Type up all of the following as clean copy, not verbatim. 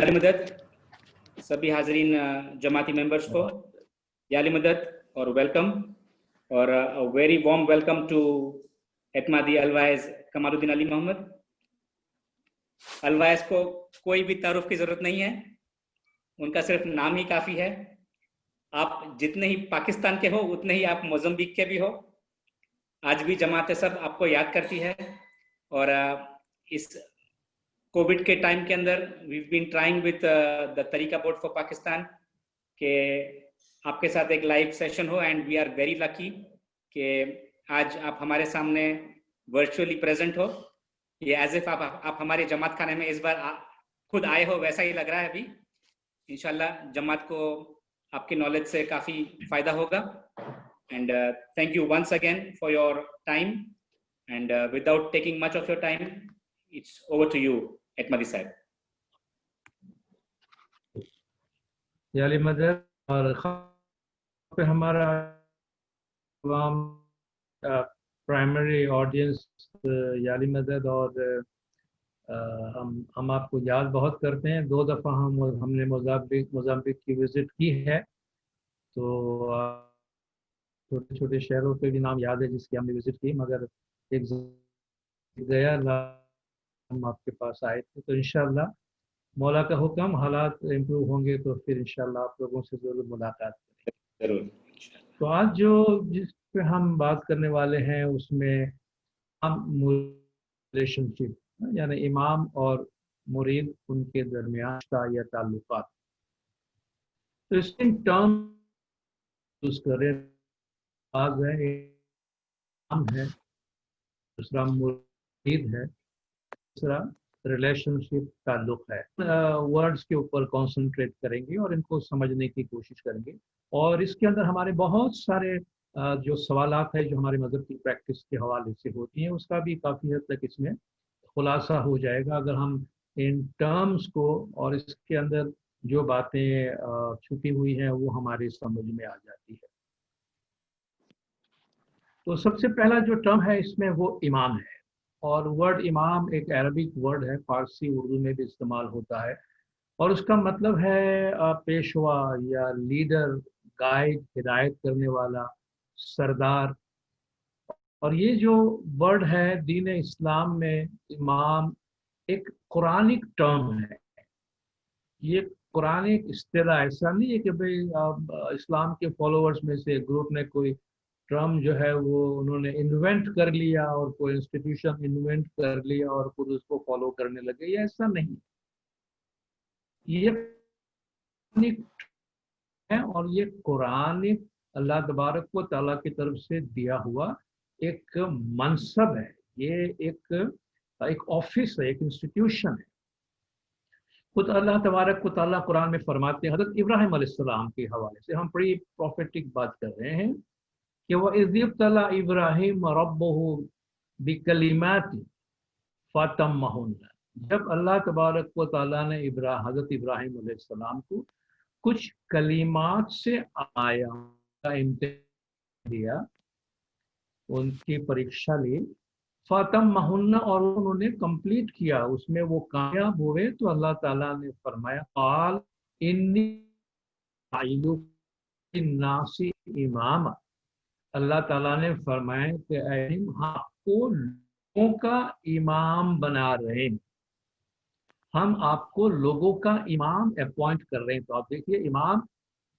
याली मदद सभी हाजरीन जमाती मेंबर्स को याली मदद और वेलकम और very warm welcome to Etmadi Alwaez Kamaluddin Ali Mohammad. Alwaez को कोई भी तारुफ की जरूरत नहीं है, उनका सिर्फ नाम ही काफी है। आप जितने ही पाकिस्तान के हो उतने ही आप मोज़म्बिक के भी हो। आज भी जमात सब आपको याद करती है और इस कोविड के टाइम के अंदर we been trying with the Tariqah board for Pakistan के आपके साथ एक लाइव सेशन हो and we are very lucky कि आज आप हमारे सामने वर्चुअली प्रेजेंट हो। ये एज इफ आप हमारे जमात खाने में इस बार खुद आए हो वैसा ही लग रहा है अभी। इंशाल्लाह जमात को आपकी नॉलेज से काफ़ी फ़ायदा होगा। And thank you once again for your time and without taking much of your time it's over to you Etmadi साहब। याली मदद और पे हमारा प्राइमरी ऑडियंस याली मदद और हम आपको याद बहुत करते हैं। 2 दफ़ा हमने मोज़ाम्बिक की विज़िट की है, तो छोटे छोटे शहरों पे भी नाम याद है जिसकी हमने विज़िट की, मगर एक गया हम आपके पास आए थे। तो इंशाअल्लाह मौला का हुक्म हालात इम्प्रूव होंगे तो फिर इंशाअल्लाह आप लोगों से ज़रूर मुलाकात करेंगे। जरूर। तो आज जिस पे हम बात करने वाले हैं उसमें हम रिलेशनशिप यानी इमाम और मुरीद उनके दरमियान का या ताल्लुकात, तो इसके टर्म यूज करें। आज है इमाम है, दूसरा मुरीद है, तीसरा रिलेशनशिप ताल्लुक है। वर्ड्स के ऊपर कंसंट्रेट करेंगे और इनको समझने की कोशिश करेंगे और इसके अंदर हमारे बहुत सारे जो सवालात है जो हमारे मज़हब की प्रैक्टिस के हवाले से होती हैं उसका भी काफ़ी हद तक इसमें खुलासा हो जाएगा अगर हम इन टर्म्स को और इसके अंदर जो बातें छुपी हुई हैं वो हमारे समझ में आ जाती है। तो सबसे पहला जो टर्म है इसमें वो इमाम है और वर्ड इमाम एक अरबिक वर्ड है, फारसी उर्दू में भी इस्तेमाल होता है और उसका मतलब है पेशवा या लीडर, गाइड, हिदायत करने वाला, सरदार। और ये जो वर्ड है दीन इस्लाम में इमाम एक कुरानिक टर्म है। ये कुरानिक इस्तिलाह ऐसा नहीं है कि भाई इस्लाम के फॉलोअर्स में से ग्रुप ने कोई टर्म जो है वो उन्होंने इन्वेंट कर लिया और कोई इंस्टीट्यूशन इन्वेंट कर लिया और खुद उसको फॉलो करने लगे, ये ऐसा नहीं। ये है और ये कुरानिक अल्लाह तबारक व तआला की तरफ से दिया हुआ एक मनसब है, ये एक ऑफिस है, एक इंस्टीट्यूशन है। खुद अल्लाह तबारक व तआला कुरान में फरमाते हैं, हज़रत इब्राहिम अलैहिस्सलाम के हवाले से हम बड़ी प्रोफेटिक बात कर रहे हैं कि वह इज़्इब्तला इब्राहिम रब्बुहु बिकलिमाति फतम्महुन्ना, जब अल्लाह तबारक व तआला ने हज़रत इब्राहिम अलैहिस्सलाम को कुछ कलिमात से आया का इम्तिहान दिया, उनकी परीक्षा ली, फतम्महुन्ना और उन्होंने कंप्लीट किया, उसमें वो कामयाब हुए तो अल्लाह ताला ने फरमाया क़ाल इन्नी नासी इमाम, अल्लाह ताला ने फरमाया कि आपको लोगों का इमाम बना रहे हैं, हम आपको लोगों का इमाम अपॉइंट कर रहे हैं। तो आप देखिए इमाम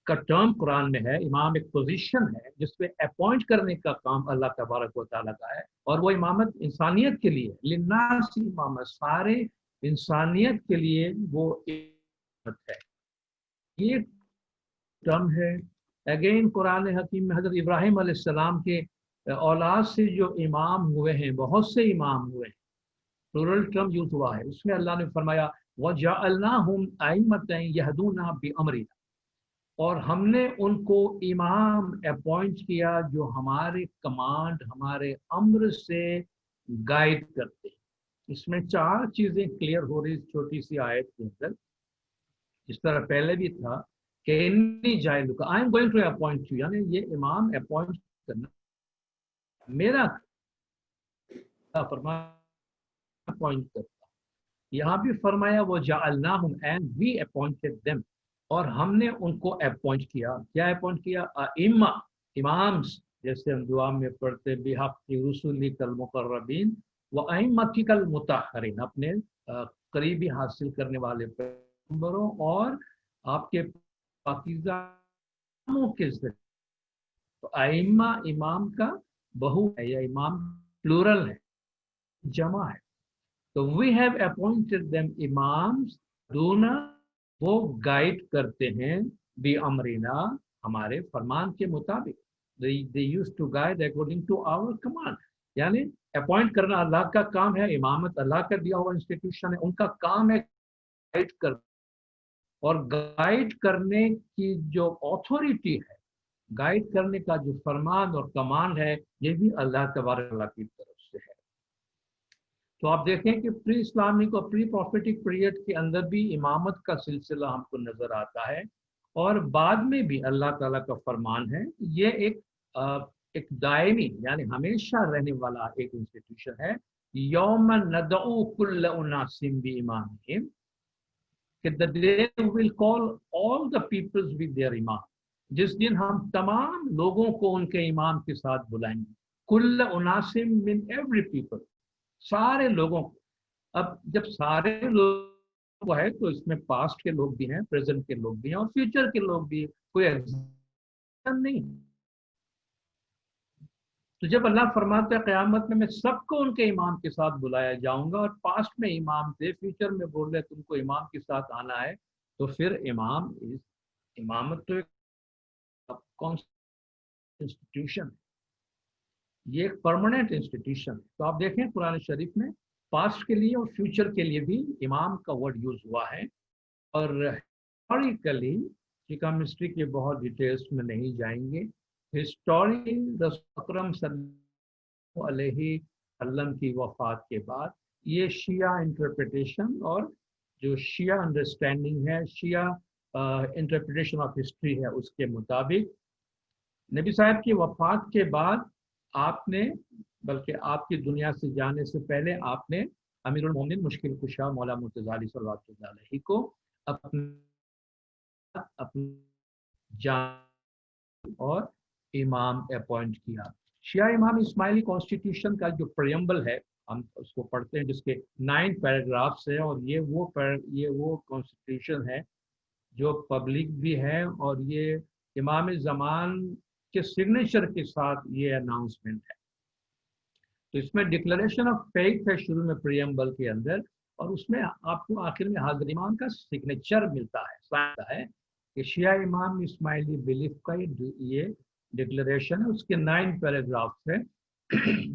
का टर्म कुरान में है, इमाम एक पोजीशन है जिसपे अपॉइंट करने का काम अल्लाह तबारक व तआला का है और वो इमामत इंसानियत के लिए, लिन्नास इमामत, सारे इंसानियत के लिए वो इमामत है। ये टर्म है। अगेन कुरान हकीम में हज़रत इब्राहिम अलैहिस्सलाम के औलाद से जो इमाम हुए हैं, बहुत से इमाम हुए हैं, प्लूरल टर्म यूज हुआ है, उसमें अल्लाह ने फरमाया वजअलनाहुम अइम्मतन यहदूना बिअमरिना, और हमने उनको इमाम अपॉइंट किया जो हमारे कमांड, हमारे अम्र से गाइड करते हैं। इसमें 4 चीजें क्लियर हो रही छोटी सी आयत के अंदर। इस तरह पहले भी था कि इन्नी जाइलुका, I am going to appoint you, यानी ये इमाम अपॉइंट करना मेरा फरमान अपॉइंट करता। यहाँ भी फरमाया वो जअलनाहुम एंड वी अपॉइंटेड देम, और हमने उनको अपॉइंट किया। क्या अपॉइंट किया? इम्मा, इमाम्स, जैसे हम दुआ में पढ़ते बिहक़्क़ि रुसुलिकल मुक़र्रबीन व अइम्मतिकल मुतहहरीन, अपने करीबी हासिल करने वाले पैगंबरों और आपके पाकीज़ा के जरिए। तो अइम्मा इमाम का बहु है, या इमाम प्लूरल है, जमा है। तो we have appointed them imams, दूना, वो गाइड करते हैं, बी अमरीना, हमारे फरमान के मुताबिक। they used to guide according to our command। यानी अपॉइंट करना अल्लाह का काम है, इमामत अल्लाह का दिया हुआ इंस्टीट्यूशन है, उनका काम है गाइड कर, और गाइड करने की जो अथॉरिटी है, गाइड करने का जो फरमान और कमांड है, ये भी अल्लाह तबारक व तआला की तरफ से है। तो आप देखें कि प्री इस्लामिक और प्री प्रॉफिटिक पीरियड के अंदर भी इमामत का सिलसिला हमको नजर आता है, और बाद में भी अल्लाह ताला का फरमान है। ये एक दायमी यानी हमेशा रहने वाला एक इंस्टीट्यूशन है। यौम नदउ कुल्ल उनासिम बिइमामिहिम, कि the day will call all the peoples with their imam, जिस दिन हम तमाम लोगों को उनके इमाम के साथ बुलाएंगे। कुल्ल उनासिम मिन एवरी पीपल, सारे लोगों को। अब जब सारे लोग है तो इसमें पास्ट के लोग भी हैं, प्रेजेंट के लोग भी हैं, और फ्यूचर के लोग भी, कोई एग्जाम नहीं। तो जब अल्लाह फरमाता है क़यामत में मैं सबको उनके इमाम के साथ बुलाया जाऊंगा, और पास्ट में इमाम थे, फ्यूचर में बोल रहे तुमको इमाम के साथ आना है, तो फिर इमाम इमामत तो एक कौन इंस्टीट्यूशन है, ये एक परमानेंट इंस्टीट्यूशन है। तो आप देखें कुरान शरीफ में पास्ट के लिए और फ्यूचर के लिए भी इमाम का वर्ड यूज हुआ है। और हिस्टोरिकली, हम हिस्ट्री के बहुत डिटेल्स में नहीं जाएंगे, हिस्टोरिकली रसूल अकरम सल्लल्लाहु अलैहि वसल्लम की वफात के बाद ये शिया इंटरप्रिटेशन और जो शिया अंडरस्टैंडिंग है, शिया इंटरप्रिटेशन ऑफ हिस्ट्री है, उसके मुताबिक नबी साहब की वफात के बाद आपने, बल्कि आपकी दुनिया से जाने से पहले, आपने अमीरुल मोमिनीन मुश्किल कुशा मौला मुर्तज़ा अली सल्लल्लाहु अलैहि को अपनी जान और इमाम अपॉइंट किया। शिया इमाम इस्माइली कॉन्स्टिट्यूशन का जो प्रियम्बल है, हम उसको पढ़ते हैं, जिसके 9 पैराग्राफ्स है, और ये वो कॉन्स्टिट्यूशन है जो पब्लिक भी है, और ये इमाम ज़मान के सिग्नेचर के साथ ये अनाउंसमेंट है। तो इसमें डिक्लेरेशन ऑफ फेथ है शुरू में प्रियम्बल के अंदर, और उसमें आपको आखिर में हज़रत इमाम का सिग्नेचर मिलता है कि शिया इमाम इस्माइली बिलीफ का ये डिक्लेरेशन है। उसके 9 पैराग्राफ्स है,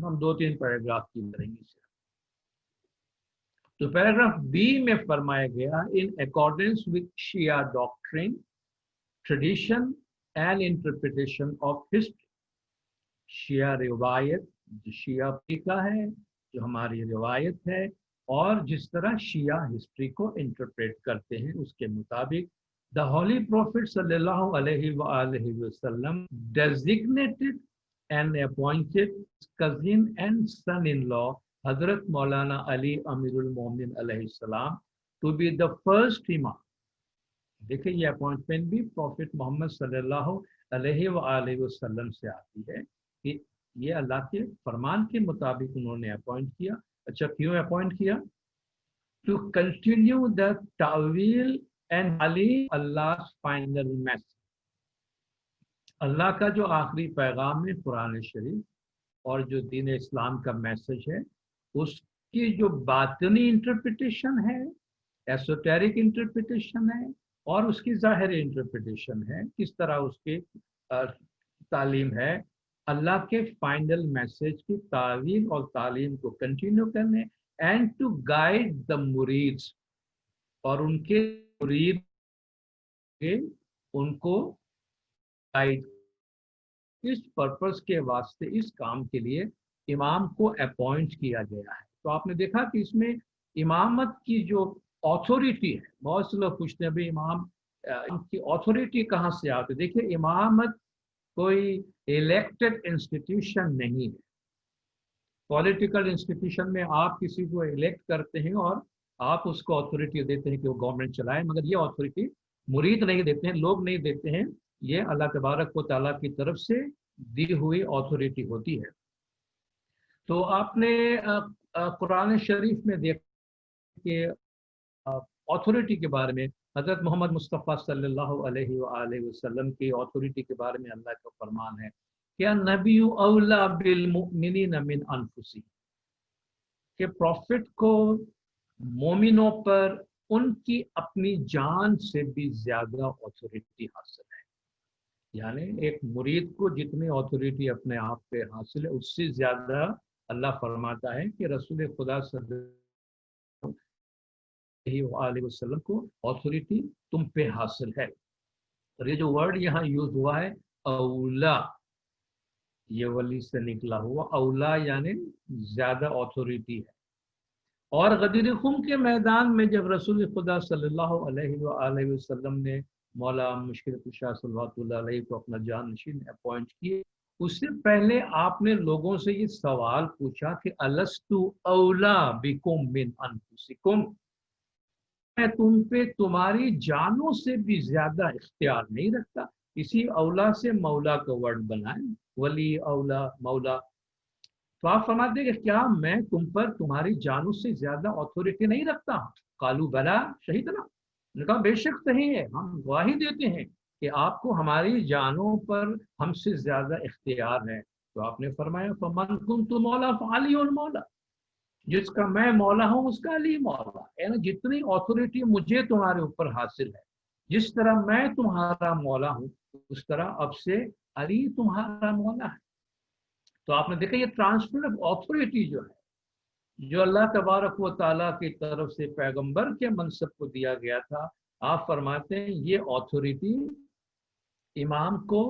हम 2-3 पैराग्राफ की करेंगे। तो पैराग्राफ बी में फरमाया गया, in accordance with Shia doctrine, tradition and interpretation of history. शिया रिवायत, जो शिया फीका है, जो हमारी रिवायत है, और जिस तरह शिया हिस्ट्री को इंटरप्रेट करते हैं, उसके मुताबिक द होली प्रॉफिट सल्लल्लाहु अलैहि वसल्लम designated and appointed cousin and son in law Hazrat Maulana Ali अमीरुल मोमिनीन अलैहिस्सलाम टू बी द फर्स्ट इमाम। देखिए ये अपॉइंटमेंट भी प्रॉफिट मोहम्मद सल्लल्लाहु अलैहि वसल्लम से आती है कि ये अल्लाह के फरमान के मुताबिक उन्होंने अपॉइंट किया। अच्छा, क्यों अपॉइंट किया? टू कंटिन्यू द तावील and Ali Allah final message. Allah का जो आखिरी पैगाम है कुरान शरीफ, और जो दीन इस्लाम का मैसेज है, उसकी जो बातनी इंटरप्रिटेशन है, एसोटेरिक इंटरप्रिटेशन है, और उसकी ज़ाहिरी इंटरप्रिटेशन है, किस तरह उसकी तालीम है, अल्लाह के फाइनल मैसेज की तावील और तालीम को कंटिन्यू करने, एंड टू गाइड द मुरीद्स, और उनके मुरीद के उनको गाइड, इस पर्पस के वास्ते, इस काम के लिए इमाम को अपॉइंट किया गया है। तो आपने देखा कि इसमें इमामत की जो अथॉरिटी है, बहुत से लोग पूछते हैं भाई इमाम की अथॉरिटी कहाँ से आती है? देखिए, इमामत कोई इलेक्टेड इंस्टीट्यूशन नहीं है। पॉलिटिकल इंस्टीट्यूशन में आप किसी को इलेक्ट करते हैं और आप उसको अथॉरिटी देते हैं कि वो गवर्नमेंट चलाए, मगर ये अथॉरिटी मुरीद नहीं देते हैं, लोग नहीं देते हैं, ये अल्लाह तबारक व तआला की तरफ से दी हुई अथॉरिटी होती है। तो आपने कुरान शरीफ में देख के अथॉरिटी के बारे में, हजरत मोहम्मद मुस्तफ़ा सल्लल्लाहु अलैहि वसल्लम की अथॉरिटी के बारे में अल्लाह का फरमान है, क्या नबी औला बिल मुमिनीन मिन अनफुसिहिम, कि प्रॉफिट को मोमिनों पर उनकी अपनी जान से भी ज्यादा अथॉरिटी हासिल है। यानी एक मुरीद को जितनी अथॉरिटी अपने आप पे हासिल है, उससे ज्यादा अल्लाह फरमाता है कि रसूल खुदा सल्लल्लाहु अलैहि वसल्लम को अथॉरिटी तुम पे हासिल है। और ये जो वर्ड यहाँ यूज हुआ है औला, ये वली से निकला हुआ औला, यानी ज्यादा अथॉरिटी है। और गदीर खुम के मैदान में जब रसूल खुदा सल्लल्लाहु अलैहि वसल्लम ने मौला मुश्किल कुशा सल्लल्लाहु अलैहि को अपना जानशीन अपॉइंट किए, उससे पहले आपने लोगों से ये सवाल पूछा कि अलस्तु औला बिकुम मिन अनफुसिकुम, मैं तुम पे तुम्हारी जानों से भी ज्यादा इख्तियार नहीं रखता। इसी औला से मौला का वर्ड बना है, वली औला मौला। तो आप फरमाते हैं कि क्या मैं तुम पर तुम्हारी जानों से ज्यादा अथॉरिटी नहीं रखता? कालू बला शहीदना, उन्होंने कहा बेशक सही है, हम गवाही देते हैं कि आपको हमारी जानों पर हमसे ज्यादा इख्तियार है। तो आपने फरमाया फमन कुन्तु मौला फअली उल मौला, जिसका मैं मौला हूँ उसका अली मौला। यानी जितनी अथॉरिटी मुझे तुम्हारे ऊपर हासिल है, जिस तरह मैं तुम्हारा मौला हूँ, उस तरह अब से अली तुम्हारा मौला है। तो आपने देखा ये ट्रांसफर ऑफ अथॉरिटी जो है, जो अल्लाह तबारक व ताला की तरफ से पैगंबर के मनसब को दिया गया था, आप फरमाते हैं ये अथॉरिटी इमाम को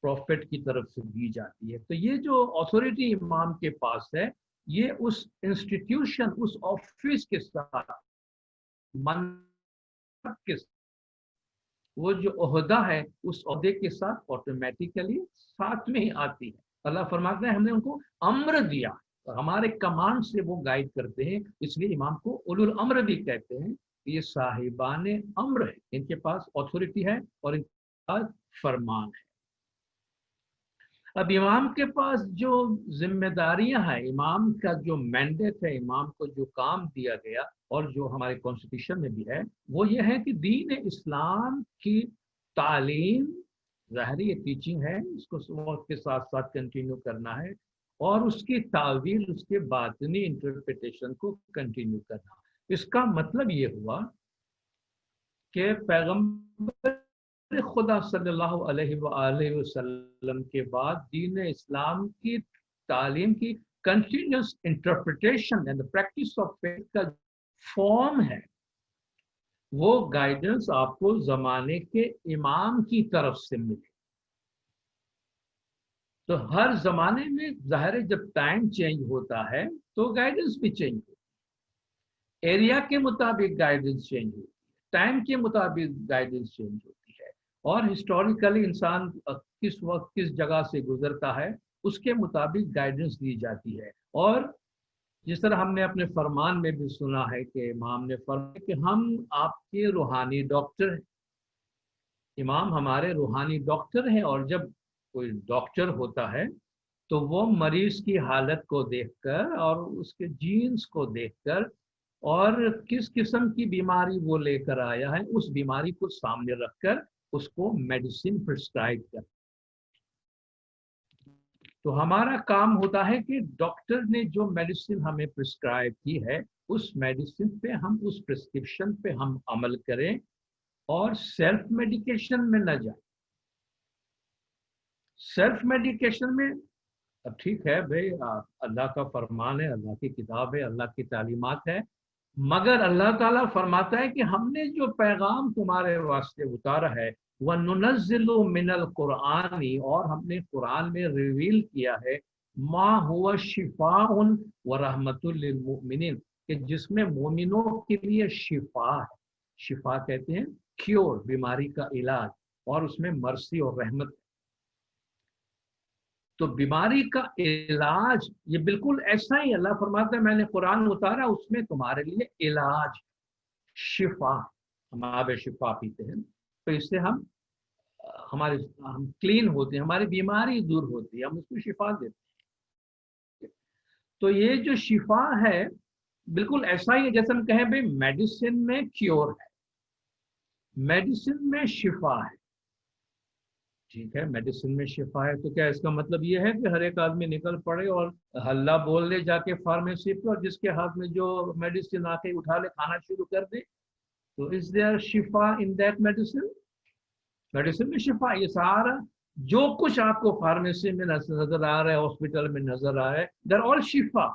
प्रॉफिट की तरफ से दी जाती है। तो ये जो अथॉरिटी इमाम के पास है, ये उस इंस्टीट्यूशन, उस ऑफिस के साथ, मनसब के साथ, वो जो ओहदा है उस ओहदे के साथ ऑटोमेटिकली साथ में ही आती है। अल्लाह फरमाते हैं हमने उनको अम्र दिया और हमारे कमांड से वो गाइड करते हैं, इसलिए इमाम को उलुल अम्र भी कहते हैं। ये साहिबान अम्र है, इनके पास अथॉरिटी है और इनके पास फरमान है। अब इमाम के पास जो जिम्मेदारियां हैं, इमाम का जो मैंडेट है, इमाम को जो काम दिया गया और जो हमारे कॉन्स्टिट्यूशन में भी है, वो ये है कि दीन इस्लाम की तालीम, ज़ाहिरी टीचिंग है, इसको वक्त के साथ साथ कंटिन्यू करना है, और उसकी तावील, उसके बातनी इंटरप्रिटेशन को कंटिन्यू करना। इसका मतलब ये हुआ कि पैगंबर खुदा सल्लल्लाहु अलैहि वसल्लम के बाद दीन इस्लाम की तालीम की continuous interpretation and the practice of faith का फॉर्म है, वो गाइडेंस आपको जमाने के इमाम की तरफ से मिले। तो हर जमाने में ज़ाहिर जब टाइम चेंज होता है तो गाइडेंस भी चेंज होती है, एरिया के मुताबिक गाइडेंस चेंज होती है, टाइम के मुताबिक गाइडेंस चेंज होती है, और हिस्टोरिकली इंसान किस वक्त किस जगह से गुजरता है उसके मुताबिक गाइडेंस दी जाती है। और जिस तरह हमने अपने फरमान में भी सुना है कि इमाम ने फरमाया कि हम आपके रूहानी डॉक्टर हैं, इमाम हमारे रूहानी डॉक्टर हैं। और जब कोई डॉक्टर होता है तो वो मरीज की हालत को देखकर और उसके जीन्स को देखकर और किस किस्म की बीमारी वो लेकर आया है, उस बीमारी को सामने रखकर उसको मेडिसिन प्रिस्क्राइब कर। तो हमारा काम होता है कि डॉक्टर ने जो मेडिसिन हमें प्रिस्क्राइब की है, उस मेडिसिन पे हम, उस प्रिस्क्रिप्शन पे हम अमल करें और सेल्फ मेडिकेशन में न जाए। सेल्फ मेडिकेशन में अब ठीक है भाई, अल्लाह का फरमान है, अल्लाह की किताब है, अल्लाह की तालीमात है, मगर अल्लाह ताला फरमाता है कि हमने जो पैगाम तुम्हारे वास्ते उतारा है, वह नुनज़्ज़िलु मिनल कुरानी, और हमने कुरान में रिवील किया है, मा हुवा शिफाउन व रहमतुल लिल मुमिनीन, कि जिसमें मोमिनों के लिए शिफा है। शिफा कहते हैं क्योर, बीमारी का इलाज, और उसमें मर्सी और रहमत। तो बीमारी का इलाज ये बिल्कुल ऐसा ही अल्लाह फरमाता है, मैंने कुरान उतारा उसमें तुम्हारे लिए इलाज, शिफा। हम आब शिफा पीते हैं तो इससे हम क्लीन होते हैं, हमारी बीमारी दूर होती है, हम उसको शिफा देते हैं। तो ये जो शिफा है बिल्कुल ऐसा ही है जैसे हम कहें भाई मेडिसिन में क्योर है, मेडिसिन में शिफा है। ठीक है, मेडिसिन में शिफा है तो क्या इसका मतलब ये है कि हर एक आदमी निकल पड़े और हल्ला बोल ले जाके फार्मेसी पे, और जिसके हाथ में जो मेडिसिन आके उठा ले खाना शुरू कर दे? तो is there Shifa in that medicine? Medicine में शिफा, ये सारा जो कुछ आपको फार्मेसी में नजर आ रहा है, हॉस्पिटल में नजर आ रहा है, देयर ऑल शिफा।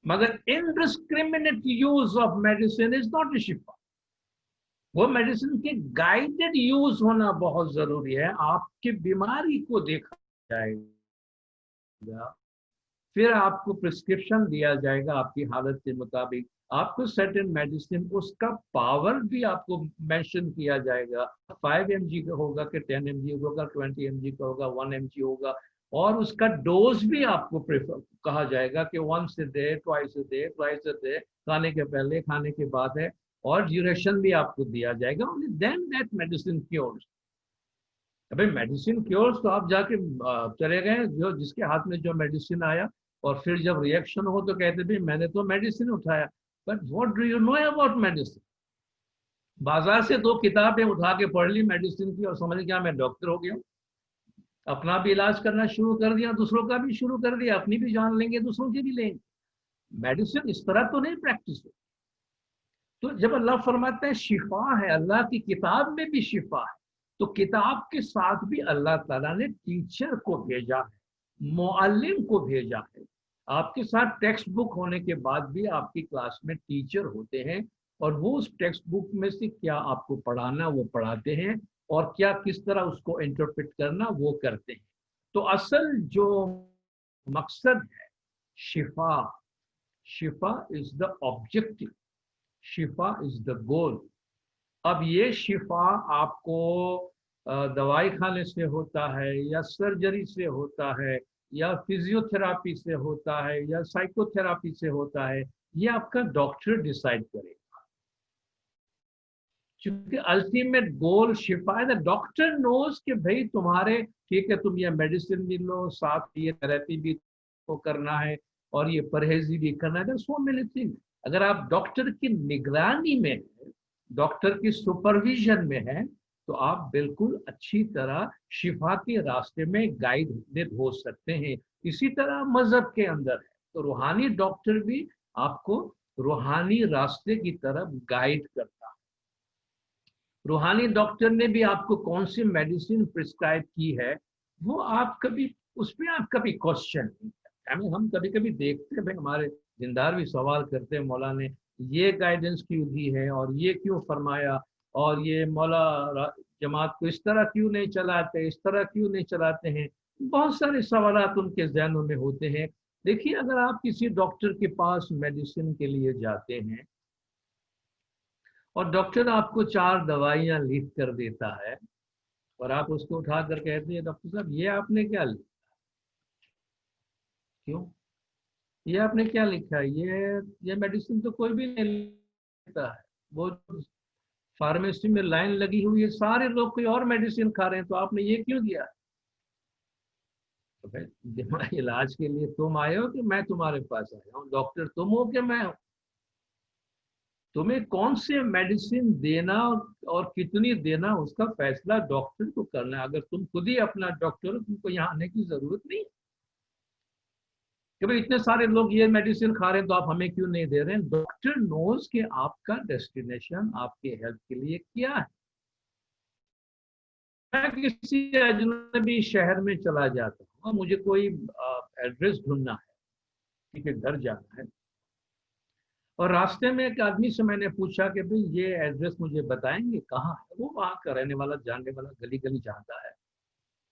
मगर indiscriminate use of medicine is not a शिफा। वो मेडिसिन के गाइडेड यूज होना बहुत जरूरी है। आपकी बीमारी को देखा जाएगा, फिर आपको प्रिस्क्रिप्शन दिया जाएगा आपकी हालत के मुताबिक, आपको सर्टेन मेडिसिन, उसका पावर भी आपको मेंशन किया जाएगा। 5 mg का होगा कि 10 mg होगा, 20 mg का होगा, 1 mg होगा, और उसका डोज भी आपको प्रेफर कहा जाएगा कि once a day, twice a day, twice a day, खाने के पहले, खाने के बाद है, और ड्यूरेशन भी आपको दिया जाएगा। Only then that medicine cures. अबे मेडिसिन क्योर्स तो आप जाके चले गए, जो जिसके हाथ में जो मेडिसिन आया, और फिर जब रिएक्शन हो तो कहते भी मैंने तो मेडिसिन उठाया। But what do you know about medicine? बाजार से 2 किताबें उठा के पढ़ ली मेडिसिन की और समझ गया मैं डॉक्टर हो गया, अपना भी इलाज करना शुरू कर दिया, दूसरों का भी शुरू कर दिया, अपनी भी जान लेंगे, दूसरों की भी लेंगे। मेडिसिन इस तरह तो नहीं प्रैक्टिस हो। तो जब अल्लाह फरमाते हैं शिफा है, अल्लाह की किताब में भी शिफा है, तो किताब के साथ भी अल्लाह ताला ने टीचर को भेजा है, मुअल्लिम को भेजा है। आपके साथ टेक्स्ट बुक होने के बाद भी आपकी क्लास में टीचर होते हैं, और वो उस टेक्स्ट बुक में से क्या आपको पढ़ाना वो पढ़ाते हैं, और क्या किस तरह उसको इंटरप्रेट करना वो करते हैं। तो असल जो मकसद है शिफा, शिफा is the objective, Shifa is the goal. अब ये शिफा आपको दवाई खाने से होता है, या सर्जरी से होता है, या फिजियोथेरापी से होता है, या साइकोथेरापी से होता है, ये आपका डॉक्टर डिसाइड करेगा। क्योंकि अल्टीमेट गोल शिफा है। डॉक्टर नोज कि भाई तुम्हारे, ठीक है तुम ये मेडिसिन भी लो, साथ ये थेरेपी भी को करना है, और ये परहेजी भी करना है, सो मेनी थिंग। अगर आप डॉक्टर की निगरानी में है, डॉक्टर की सुपरविजन में है, तो आप बिल्कुल अच्छी तरह शिफा के रास्ते में गाइड हो सकते हैं। इसी तरह मजहब के अंदर है, तो रूहानी डॉक्टर भी आपको रूहानी रास्ते की तरफ गाइड करता है। रूहानी डॉक्टर ने भी आपको कौन सी मेडिसिन प्रिस्क्राइब की है, वो आप कभी उसमें आप कभी क्वेश्चन नहीं करते। हमें हम कभी कभी देखते हैं भाई, हमारे जिंदार भी सवाल करते हैं, मौला ने ये गाइडेंस क्यों दी है, और ये क्यों फरमाया, और ये मौला जमात को इस तरह क्यों नहीं चलाते, इस तरह क्यों नहीं चलाते हैं। बहुत सारे सवालात उनके जहनों में होते हैं। देखिए, अगर आप किसी डॉक्टर के पास मेडिसिन के लिए जाते हैं, और डॉक्टर आपको 4 दवाइयां लिख कर देता है, और आप उसको उठा कर कहते हैं डॉक्टर साहब ये आपने क्या लिखा, क्यों ये आपने क्या लिखा है, ये मेडिसिन तो कोई भी नहीं लेता है, वो फार्मेसी में लाइन लगी हुई है, सारे लोग कोई और मेडिसिन खा रहे हैं, तो आपने ये क्यों दिया? तो भाई इलाज के लिए तुम आए हो कि मैं तुम्हारे पास आया हूँ? डॉक्टर तुम हो कि मैं हूँ? तुम्हें कौन से मेडिसिन देना और कितनी देना, उसका फैसला डॉक्टर को करना है। अगर तुम खुद ही अपना डॉक्टर हो, तुमको यहाँ आने की जरूरत नहीं कि भाई इतने सारे लोग ये मेडिसिन खा रहे हैं तो आप हमें क्यों नहीं दे रहे हैं। डॉक्टर नोज कि आपका डेस्टिनेशन आपके हेल्थ के लिए क्या है। मैं किसी अजनबी शहर में चला जाता हूँ, मुझे कोई एड्रेस ढूंढना है, ठीक है, घर जाना है, और रास्ते में एक आदमी से मैंने पूछा कि भाई ये एड्रेस मुझे बताएंगे कहाँ है। वो वहाँ का रहने वाला, जानने वाला, गली गली जानता है।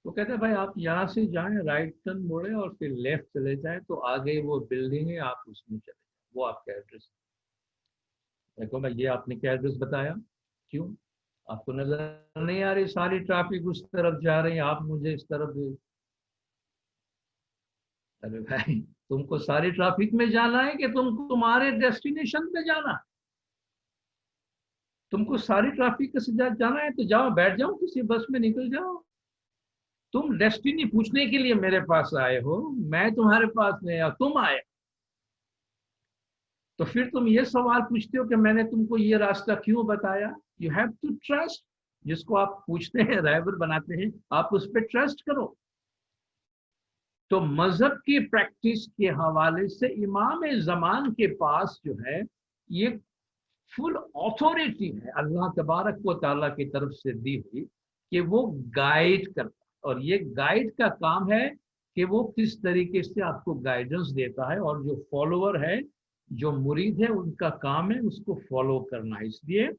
तो कहते हैं भाई आप यहाँ से जाएं, राइट टर्न मोड़े और फिर लेफ्ट चले जाएं, तो आगे वो बिल्डिंग है, आप उसमें चले जाएं, वो आपका एड्रेस है। देखो भाई, ये आपने क्या एड्रेस बताया, क्यों? आपको नजर नहीं आ रही सारी ट्रैफिक उस तरफ जा रही है, आप मुझे इस तरफ अरे भाई, तुमको सारी ट्रैफिक में जाना है कि तुम्हारे डेस्टिनेशन पे जाना है? तुमको सारी ट्रैफिक से जाना है तो जाओ, बैठ जाओ किसी बस में, निकल जाओ। तुम डेस्टिनी पूछने के लिए मेरे पास आए हो, मैं तुम्हारे पास नहीं आया, तुम आए। तो फिर तुम ये सवाल पूछते हो कि मैंने तुमको ये रास्ता क्यों बताया? You have to trust. जिसको आप पूछते हैं, ड्राइवर बनाते हैं, आप उस पर ट्रस्ट करो। तो मजहब की प्रैक्टिस के हवाले से इमाम जमान के पास जो है, ये फुल अथॉरिटी है अल्लाह तबारक व तआला की तरफ से दी हुई, कि वो गाइड करता है। और ये गाइड का काम है कि वो किस तरीके से आपको गाइडेंस देता है, और जो फॉलोअर है, जो मुरीद है, उनका काम है उसको फॉलो करना। इसलिए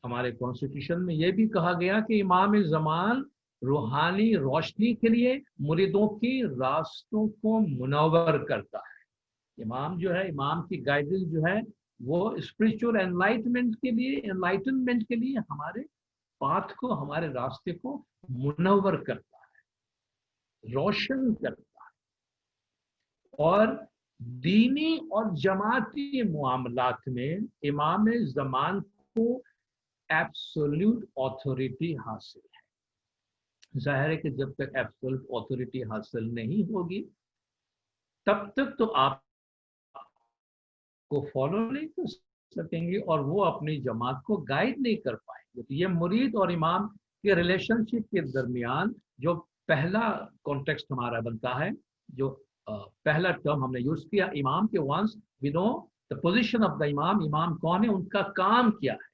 हमारे कॉन्स्टिट्यूशन में यह भी कहा गया कि इमाम जमान रूहानी रोशनी के लिए मुरीदों की रास्तों को मुनव्वर करता है। इमाम जो है, इमाम की गाइडेंस जो है, वो स्पिरिचुअल एनलाइटनमेंट के लिए हमारे पाथ को, हमारे रास्ते को मुनव्वर करता है, रोशन करता है। और दीनी और जमाती मामलात में इमाम जमान को एब्सोल्यूट अथॉरिटी हासिल है। जाहिर है कि जब तक एब्सोल्यूट अथॉरिटी हासिल नहीं होगी, तब तक तो आप को फॉलो नहीं कर सकेंगे और वो अपनी जमात को गाइड नहीं कर पाएंगे। तो ये मुरीद और इमाम के रिलेशनशिप के दरमियान जो पहला कॉन्टेक्स्ट हमारा बनता है, जो पहला टर्म हमने यूज किया, इमाम के once we know the position of the imam. इमाम कौन है, उनका काम क्या है,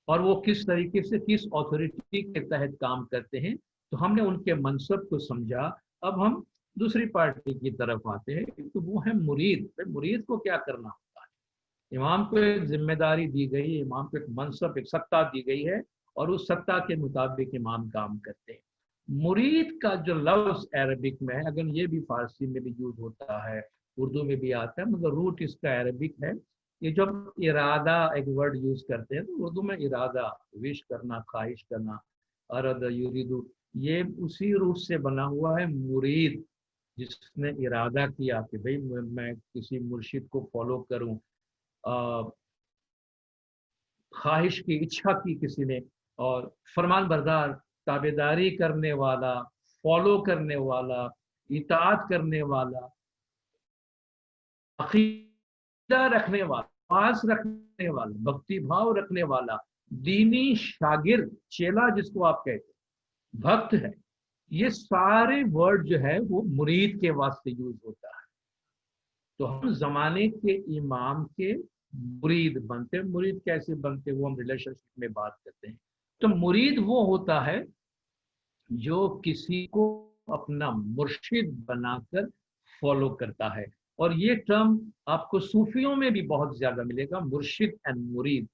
और वो किस तरीके से, किस अथॉरिटी के तहत काम करते हैं। तो हमने उनके मनसब को समझा। अब हम दूसरी पार्टी की तरफ आते हैं, तो वो है मुरीद। मुरीद को क्या करना होता है? इमाम को एक जिम्मेदारी दी गई है, इमाम को एक मनसब, एक सत्ता दी गई है, और उस सत्ता के मुताबिक इमाम काम करते हैं। मुरीद का जो लफ्ज अरबिक में है, अगर ये भी फारसी में भी यूज होता है, उर्दू में भी आता है, मगर रूट इसका अरबिक है। ये जब इरादा एक वर्ड यूज करते हैं, तो उर्दू में इरादा, विश करना, ख्वाहिश करना, अरद युरिदु, ये उसी रूट से बना हुआ है मुरीद। जिसने इरादा किया कि भाई मैं किसी मुर्शिद को फॉलो करूं, ख्वाहिश की, इच्छा की किसी ने, और फरमान बरदार, ताबेदारी करने वाला, फॉलो करने वाला, इताअत करने वाला, अकीदा रखने वाला, पास रखने वाला, भक्ति भाव रखने वाला, दीनी शागिर्द, चेला जिसको आप कहते हैं, भक्त है। ये सारे वर्ड जो है वो मुरीद के वास्ते यूज होता है। तो हम जमाने के इमाम के मुरीद बनते हैं। मुरीद कैसे बनते हैं वो हम रिलेशनशिप में बात करते हैं। तो मुरीद वो होता है जो किसी को अपना मुर्शिद बनाकर फॉलो करता है। और ये टर्म आपको सूफियों में भी बहुत ज्यादा मिलेगा, मुर्शिद एंड मुरीद।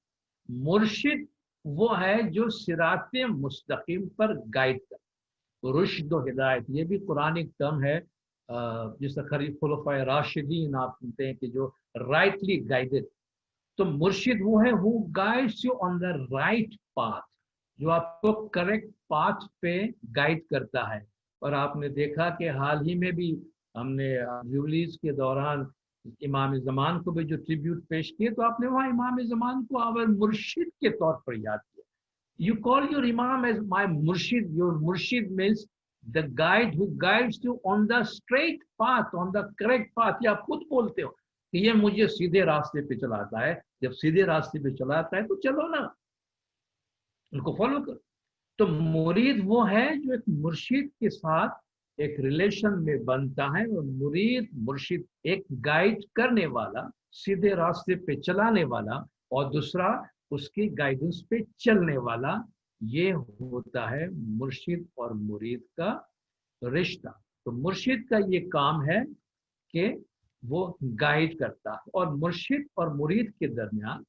मुर्शिद वो है जो सिराते मुस्तकीम पर गाइड कर, रुश्द व हिदायत, ये भी कुरानिक टर्म है। जिसे खुलफाए राशिदीन आप सुनते हैं कि जो राइटली गाइडेड। तो मुर्शिद वो है who guides you on the right path, जो आपको करेक्ट पाथ पे गाइड करता है। और आपने देखा कि हाल ही में भी हमने जुबलीज के दौरान इमाम जमान को भी जो ट्रिब्यूट पेश किए, तो आपने वहाँ इमाम जमान को आवर मुर्शिद के तौर पर याद किया। You call your Imam as my Murshid. Your Murshid means the guide who guides you on the straight path, on the correct path. ये आप खुद बोलते हो कि ये मुझे सीधे रास्ते पे चलाता है। जब सीधे रास्ते पे चलाता है तो चलो ना, उनको फॉलो करो। तो मुरीद वो है जो एक मुर्शिद के साथ एक रिलेशन में बनता है। और मुरीद, मुर्शिद एक गाइड करने वाला, सीधे रास्ते पे चलाने वाला, और दूसरा उसकी गाइडेंस पे चलने वाला। ये होता है मुर्शिद और मुरीद का रिश्ता। तो मुर्शिद का ये काम है कि वो गाइड करता है, और मुर्शिद और मुरीद के दरमियान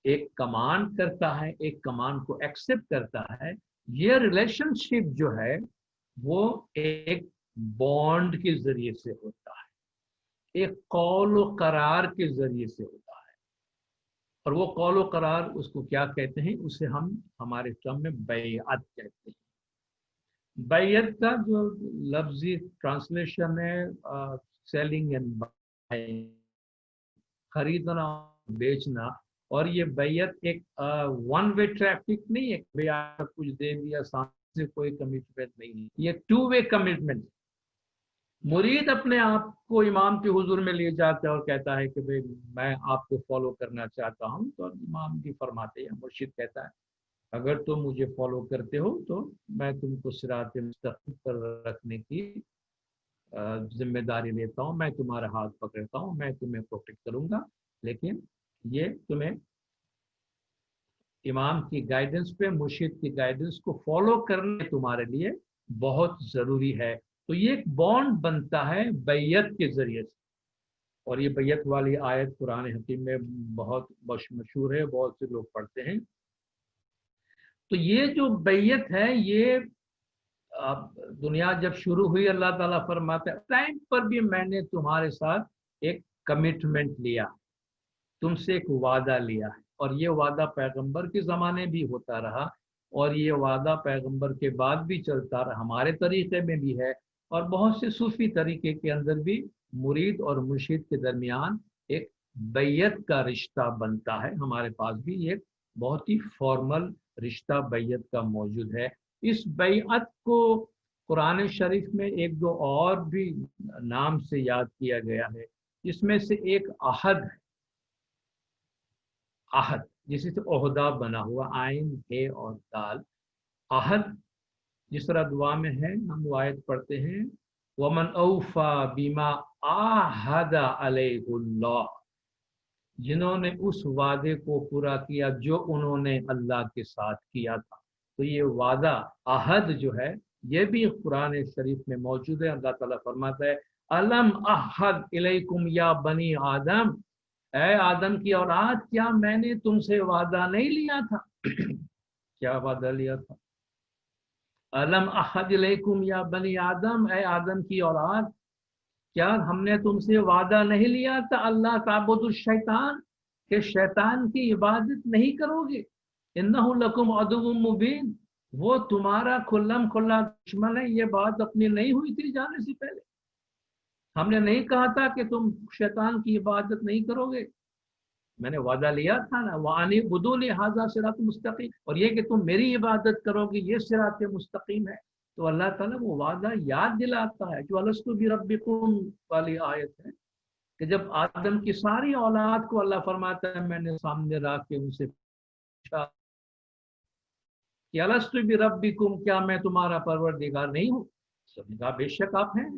एक कमांड करता है, एक कमांड को एक्सेप्ट करता है। ये रिलेशनशिप जो है वो एक बॉन्ड के जरिए से होता है, एक कौल व करार के जरिए से होता है। और वो कौल व करार उसको क्या कहते हैं, उसे हम हमारे टर्म में बैअत कहते हैं। बैयत का जो लफ्जी ट्रांसलेशन है सेलिंग एंड बाइंग, खरीदना बेचना। और ये बैयत एक वन वे ट्रैफिक नहीं है, भाई आप कुछ दे दिया सामने से, कोई कमिटमेंट नहीं है, ये टू वे कमिटमेंट। मुरीद अपने आप को इमाम के हुजूर में ले जाता है और कहता है कि भाई मैं आपको फॉलो करना चाहता हूँ, तो इमाम भी फरमाते हैं, मुर्शिद कहता है अगर तुम मुझे फॉलो करते हो तो मैं तुमको सिरात मुस्तकीम पर रखने की जिम्मेदारी लेता हूँ, मैं तुम्हारा हाथ पकड़ता हूँ, मैं तुम्हें प्रोटेक्ट करूंगा। लेकिन ये तुम्हें इमाम की गाइडेंस पे, मुर्शिद की गाइडेंस को फॉलो करने तुम्हारे लिए बहुत जरूरी है। तो ये एक बॉन्ड बनता है बैयत के जरिए से। और ये बैयत वाली आयत कुरान हकीम में बहुत मशहूर है, बहुत से लोग पढ़ते हैं। तो ये जो बैयत है, ये दुनिया जब शुरू हुई, अल्लाह ताला फरमाता है टाइम पर भी मैंने तुम्हारे साथ एक कमिटमेंट लिया, तुमसे एक वादा लिया है। और ये वादा पैगंबर के ज़माने भी होता रहा, और ये वादा पैगंबर के बाद भी चलता रहा, हमारे तरीक़े में भी है। और बहुत से सूफ़ी तरीक़े के अंदर भी मुरीद और मुर्शिद के दरमियान एक बैयत का रिश्ता बनता है। हमारे पास भी एक बहुत ही फॉर्मल रिश्ता बैयत का मौजूद है। इस बैयत को कुरान शरीफ में एक दो और भी नाम से याद किया गया है। इसमें से एक अहद है, आहद जिसे से ओहदा बना हुआ, आइन है और दाल। आहद जिस तरह दुआ में है, हम वो आयत पढ़ते हैं वमन औफा बीमा आहदा अलैहुल्लाह, जिन्होंने उस वादे को पूरा किया जो उन्होंने अल्लाह के साथ किया था। तो ये वादा आहद जो है, ये भी कुरान शरीफ में मौजूद है। अल्लाह ताला फरमाता है अलम अहद इलैकुम या बनी आदम, ऐ आदम की औलाद, क्या मैंने तुमसे वादा नहीं लिया था? क्या वादा लिया था? अलम अहद इलैकुम या बनी आदम, ऐ आदम की औलाद, क्या हमने तुमसे वादा नहीं लिया था अल्लाह ताबुदु शैतान, के शैतान की इबादत नहीं करोगे? इन्नहु लकुम अदुव्वुम मुबीन, वो तुम्हारा खुल्लम खुल्ला दुश्मन है। ये बात अपनी नहीं हुई थी जाने से पहले? हमने नहीं कहा था कि तुम शैतान की इबादत नहीं करोगे? मैंने वादा लिया था ना, वानी बुदूनी हाजा सिरात मुस्तकीम, और ये कि तुम मेरी इबादत करोगे, ये सिरात मुस्तकीम है। तो अल्लाह ताला वो वादा याद दिलाता है। जो अलस्तु भी रब्बिकुम वाली आयत है, कि जब आदम की सारी औलाद को अल्लाह फरमाता है, मैंने सामने रख के उनसे पूछा कि अलस्तु भी रब्बिकुम, क्या मैं तुम्हारा परवरदिगार नहीं हूँ? सबने कहा बेशक आप हैं।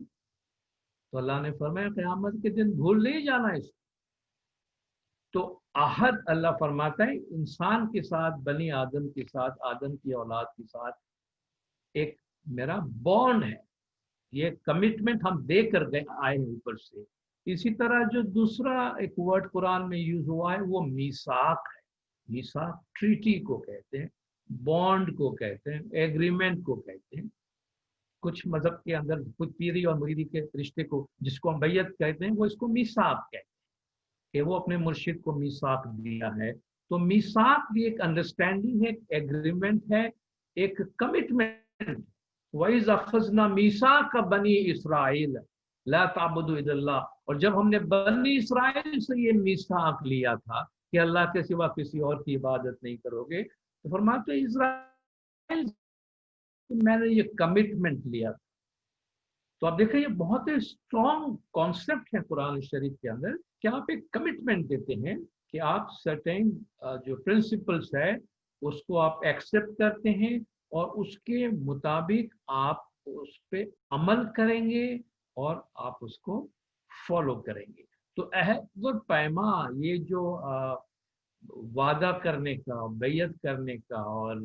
तो अल्लाह ने फरमाया क़यामत के दिन भूल नहीं जाना इसको। तो आहद अल्लाह फरमाता है इंसान के साथ, बनी आदम के साथ, आदम की औलाद के साथ एक मेरा बॉन्ड है, ये कमिटमेंट हम दे कर गए आए हैं ऊपर से। इसी तरह जो दूसरा एक वर्ड कुरान में यूज हुआ है वो मीसाक है। मीसाक ट्रीटी को कहते हैं, बॉन्ड को कहते हैं, एग्रीमेंट को कहते हैं। कुछ मजहब के अंदर कुछ पीरी और मुरीदी के रिश्ते को, जिसको हम बैयत कहते हैं, वो इसको मीसाक कहते हैं कि वो अपने मुर्शिद को मीसाक दिया है। तो मीसाक भी एक अंडरस्टैंडिंग है, एग्रीमेंट है, एक कमिटमेंट। वइज़ अखज़ना मीसाक बनी इसराइल ला ताबुदु इल्लल्लाह, और जब हमने बनी इसराइल से ये मीसाक लिया था कि अल्लाह के सिवा किसी और की इबादत नहीं करोगे, तो फरमाते इसराइल मैंने ये कमिटमेंट लिया। तो आप देखें ये बहुत ही स्ट्रॉन्ग कॉन्सेप्ट है कुरान शरीफ के अंदर, कि आप एक कमिटमेंट देते हैं कि आप सर्टेन जो प्रिंसिपल्स है उसको आप एक्सेप्ट करते हैं और उसके मुताबिक आप उस पर अमल करेंगे और आप उसको फॉलो करेंगे। तो अहद और पैमा, ये जो वादा करने का, बैयत करने का और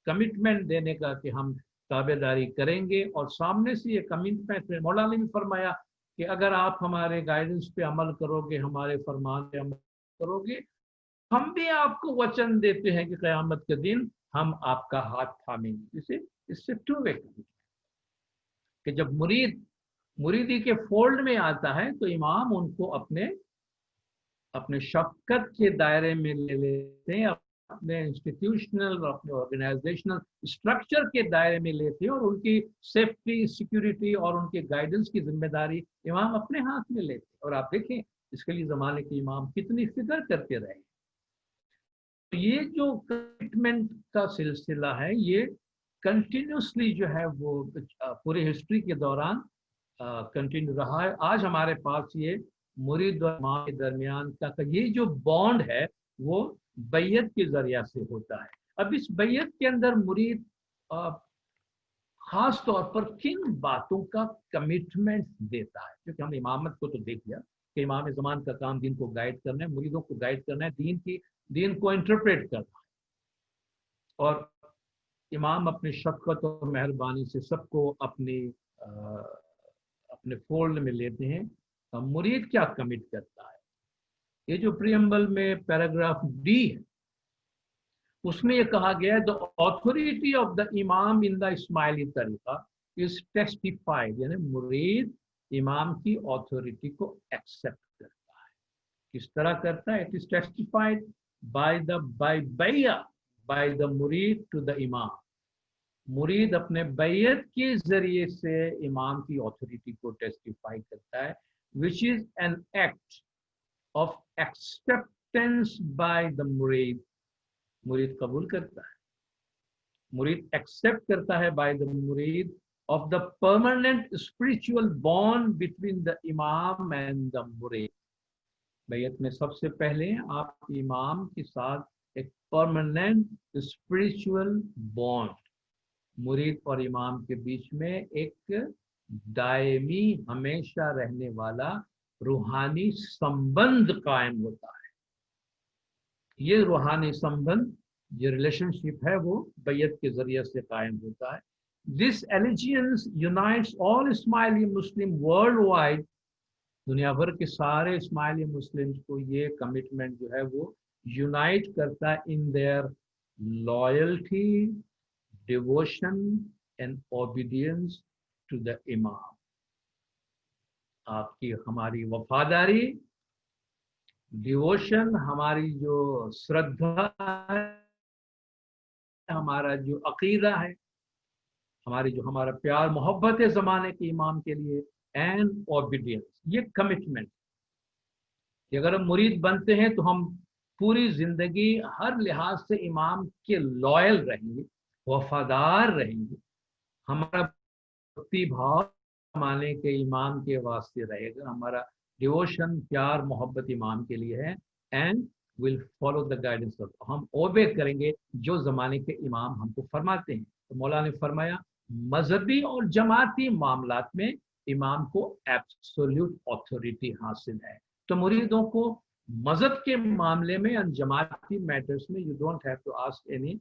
कमिटमेंट देने का कि हम ताबेदारी करेंगे, और सामने से ये कमिटमेंट मौला ने भी फरमाया कि अगर आप हमारे गाइडेंस पे अमल करोगे, हमारे फरमान पे अमल करोगे, हम भी आपको वचन देते हैं कि क़यामत के दिन हम आपका हाथ थामेंगे। इससे टू वे कि जब मुरीदी के फोल्ड में आता है तो इमाम उनको अपने शफकत के दायरे में ले लेते हैं, अपने इंस्टीट्यूशनल और अपने ऑर्गेनाइजेशनल स्ट्रक्चर के दायरे में लेते और उनकी सेफ्टी, सिक्योरिटी और उनके गाइडेंस की जिम्मेदारी इमाम अपने हाथ में लेते। और आप देखें इसके लिए ज़माने के इमाम कितनी फिक्र करते रहे। तो ये जो कमिटमेंट का सिलसिला है ये कंटिन्यूसली जो है वो पूरी हिस्ट्री के दौरान कंटिन्यू रहा है। आज हमारे पास ये मुरीद और इमाम के दरमियान का ये जो बॉन्ड है वो बैयत के जरिया से होता है। अब इस बैयत के अंदर मुरीद खास तौर पर किन बातों का कमिटमेंट देता है, क्योंकि हम इमामत को तो देख लिया कि इमाम ज़मान का काम दीन को गाइड करना है, मुरीदों को गाइड करना है, दीन को इंटरप्रेट करना है। और इमाम अपनी शफ़क़त और मेहरबानी से सबको अपने फोल्ड में लेते हैं। मुरीद क्या कमिट करता है, ये जो प्रीएम्बल में पैराग्राफ डी है उसमें ये कहा गया है, द ऑथोरिटी ऑफ द इमाम इन द इस्माइली तरीका इज टेस्टिफाइड, यानी मुरीद इमाम की ऑथोरिटी को एक्सेप्ट करता है। किस तरह करता है? It is testified by the मुरीद टू द इमाम। मुरीद अपने बैयत के जरिए से इमाम की ऑथोरिटी को टेस्टिफाई करता है, which is an act of acceptance by the मुरीद। मुरीद कबूल करता है, मुरीद एक्सेप्ट करता है बाय द मुरीद of the permanent spiritual bond between the imam and the मुरीद। बैयत में सबसे पहले आप इमाम के साथ एक परमानेंट स्पिरिचुअल बॉन्ड, मुरीद और इमाम के बीच में एक दायमी हमेशा रहने वाला रूहानी संबंध कायम होता है। ये रूहानी संबंध, ये रिलेशनशिप है वो बैयत के जरिए से कायम होता है। This allegiance unites all Ismaili Muslim world wide. दुनिया भर के सारे इस्माइली मुस्लिम्स को ये कमिटमेंट जो है वो यूनाइट करता है in their loyalty, devotion and obedience to the imam. आपकी हमारी वफादारी, डिवोशन, हमारी जो श्रद्धा है, हमारा जो अकीदा है, हमारा प्यार मोहब्बत है ज़माने के इमाम के लिए, एंड ओबीडियंस, ये कमिटमेंट कि अगर हम मुरीद बनते हैं तो हम पूरी जिंदगी हर लिहाज से इमाम के लॉयल रहेंगे, वफादार रहेंगे। हमारा भक्ति भाव ज़माने के इमाम के वास्ते रहेगा, हमारा डिवोशन, प्यार मोहब्बत इमाम के लिए है, and will follow the guidance of, हम ओबे करेंगे जो ज़माने के इमाम हमको फरमाते हैं। तो मौला ने फरमाया मजहबी और जमाती मामलात में इमाम को एब्सोल्यूट ऑथोरिटी हासिल है। तो मुरीदों को मजहब के मामले में और जमाती मैटर्स में you don't have to ask any,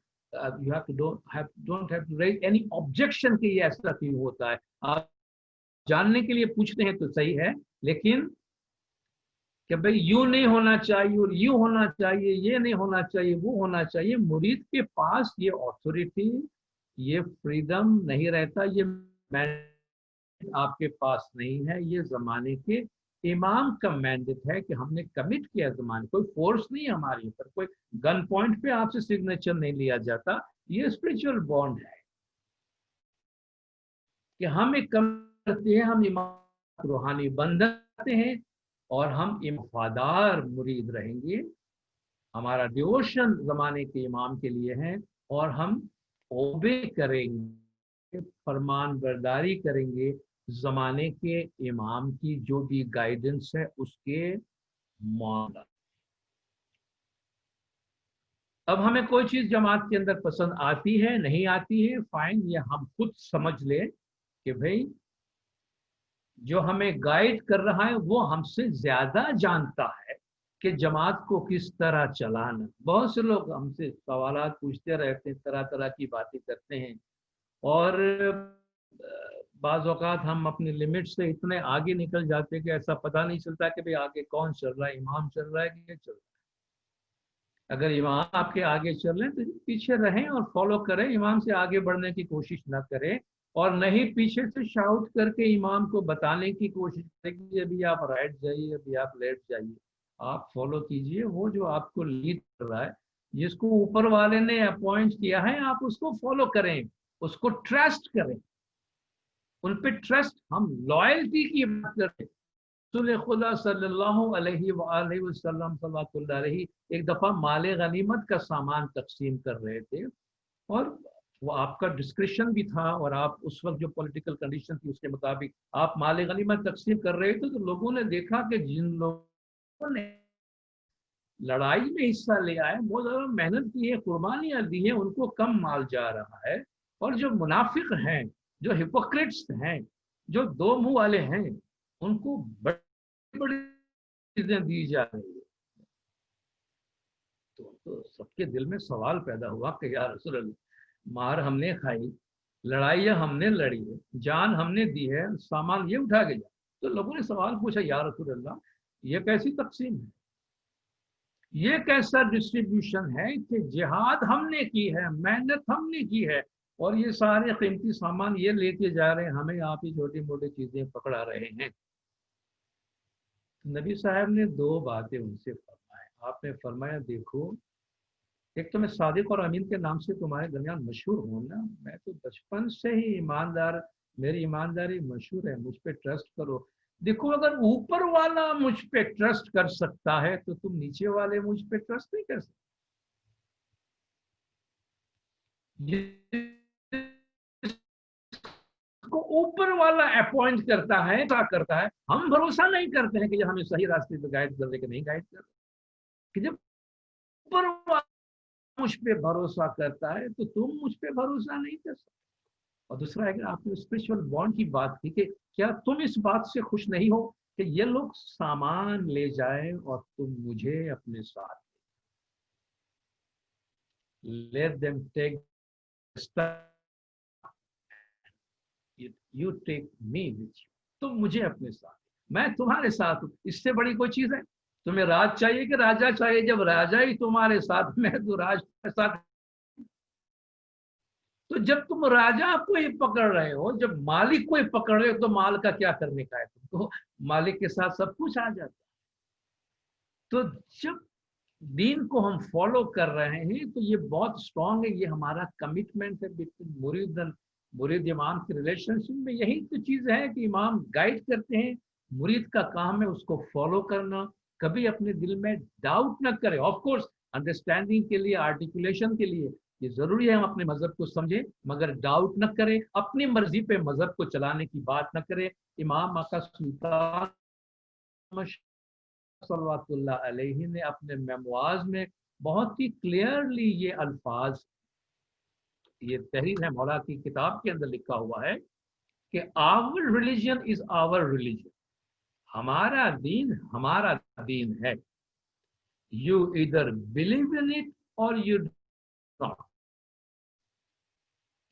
you don't have to raise any objection कि ये ऐसा क्यों होता है। आप जानने के लिए पूछते हैं तो सही है, लेकिन कि भाई यूं नहीं होना चाहिए और यूं होना चाहिए, ये नहीं होना चाहिए, वो होना चाहिए, मुरीद के पास ये ऑथोरिटी, ये फ्रीडम नहीं रहता, ये मैंडेट आपके पास नहीं है। ये जमाने के इमाम का मैंडेट है कि हमने कमिट किया ज़माने, कोई फोर्स नहीं है हमारे ऊपर, कोई गन पॉइंट पे आपसे सिग्नेचर नहीं लिया जाता। ये स्पिरिचुअल बॉन्ड है कि हम एक करते हैं, हम इमाम रूहानी बंधते हैं और हम वफादार मुरीद रहेंगे। हमारा डिवोशन ज़माने के इमाम के लिए है और हम ओबे करेंगे, फरमान बरदारी करेंगे ज़माने के इमाम की जो भी गाइडेंस है उसके मामला। अब हमें कोई चीज़ जमात के अंदर पसंद आती है, नहीं आती है, फाइन, ये हम खुद समझ ले कि भाई जो हमें गाइड कर रहा है वो हमसे ज्यादा जानता है कि जमात को किस तरह चलाना। बहुत से लोग हमसे सवालात पूछते रहते हैं, तरह तरह की बातें करते हैं, और बाज़ औक़ात हम अपनी लिमिट से इतने आगे निकल जाते हैं कि ऐसा पता नहीं चलता कि भाई आगे कौन चल रहा है, इमाम चल रहा है कि क्या चल रहा है। अगर इमाम आपके आगे चल रहे हैं तो पीछे रहें और फॉलो करें, इमाम से आगे बढ़ने की कोशिश ना करें, और नहीं पीछे से शाउट करके इमाम को बताने की कोशिश करें कि अभी आप राइट जाइए, अभी आप लेफ्ट जाइए। आप फॉलो कीजिए वो जो आपको लीड कर रहा है, जिसको ऊपर वाले ने अपॉइंट किया है आप उसको फॉलो करें, उसको ट्रस्ट करें, उन पे ट्रस्ट, हम लॉयल्टी की बात करें। रसूल खुदा सल्लल्लाहु अलैहि वसल्लम सल्लल्लाहु अलैहि एक दफा माले गनीमत का सामान तकसीम कर रहे थे, और वो आपका डिस्क्रिप्शन भी था, और आप उस वक्त जो पॉलिटिकल कंडीशन थी उसके मुताबिक आप माले गनीमत तकसीम कर रहे थे। तो लोगों ने देखा कि जिन लोगों ने लड़ाई में हिस्सा लिया है, बहुत ज्यादा मेहनत की है, कुर्बानियां दी हैं, उनको कम माल जा रहा है, और जो मुनाफिक हैं, जो हिपोक्रेट्स हैं, जो दो मुंह वाले हैं, उनको बड़ी बड़ी चीजें दी जा रही है। तो सबके दिल में सवाल पैदा हुआ कि या रसूल अल्लाह, मार हमने खाई, लड़ाइयाँ हमने लड़ी है, जान हमने दी है, सामान ये उठा के जा। तो लोगों ने सवाल पूछा, या रसूल अल्लाह, ये कैसी तकसीम है, ये कैसा डिस्ट्रीब्यूशन है कि जिहाद हमने की है, मेहनत हमने की है, और ये सारे कीमती सामान ये लेके जा रहे हैं, हमें आप ही छोटी मोटी चीजें पकड़ा रहे हैं। नबी साहब ने दो बातें उनसे फरमाए। आपने फरमाया, देखो, एक तो मैं सादिक और अमीन के नाम से तुम्हारे दरमियान मशहूर हूं ना, मैं तो बचपन से ही ईमानदार, मेरी ईमानदारी मशहूर है, मुझ पे ट्रस्ट करो। देखो, अगर ऊपर वाला मुझ पे ट्रस्ट कर सकता है तो तुम नीचे वाले मुझ पे ट्रस्ट नहीं कर सकते। को ऊपर वाला अपॉइंट करता है, क्या करता है, हम भरोसा नहीं करते हैं कि ये हमें सही रास्ते पे गाइड कर दे कि नहीं गाइड कर, कि जब ऊपर वाला मुझ पे भरोसा करता है तो तुम मुझ पे भरोसा नहीं कर सकते। और दूसरा है कि आपने स्पिरिचुअल बॉन्ड की बात की कि क्या तुम इस बात से खुश नहीं हो कि ये लोग सामान ले जाए और तुम मुझे अपने साथ, let them take, you take me with you, तुम मुझे अपने साथ, मैं तुम्हारे साथ हूं। इससे बड़ी कोई चीज है? तुम्हें राज चाहिए कि राजा चाहिए? जब राजा ही तुम्हारे साथ, मैं तो राज के साथ। तो जब तुम राजा को ही पकड़ रहे हो, जब मालिक को ही पकड़ रहे हो, तो माल का क्या करने का है तुमको? मालिक के साथ सब कुछ आ जाता है। तो जब दीन को हम फॉलो कर रहे हैं तो ये बहुत स्ट्रांग है, ये हमारा कमिटमेंट है बिटवीन मुरीद एंड मुरीद इमाम के रिलेशनशिप में। यही तो चीज है कि इमाम गाइड करते हैं, मुरीद का काम है उसको फॉलो करना, कभी अपने दिल में डाउट न करे। ऑफ कोर्स अंडरस्टैंडिंग के लिए, आर्टिकुलेशन के लिए ये जरूरी है हम अपने मजहब को समझें, मगर डाउट न करें, अपनी मर्जी पे मजहब को चलाने की बात न करें। इमाम आका सुल्तान सल्लल्लाहु अलैहि ने अपने मेमोइर्स में बहुत ही क्लियरली ये अल्फाज, ये तहरीर है मौला की किताब के अंदर लिखा हुआ है कि our religion is our religion, हमारा दीन हमारा दीन है। You either believe in it और यू नॉट,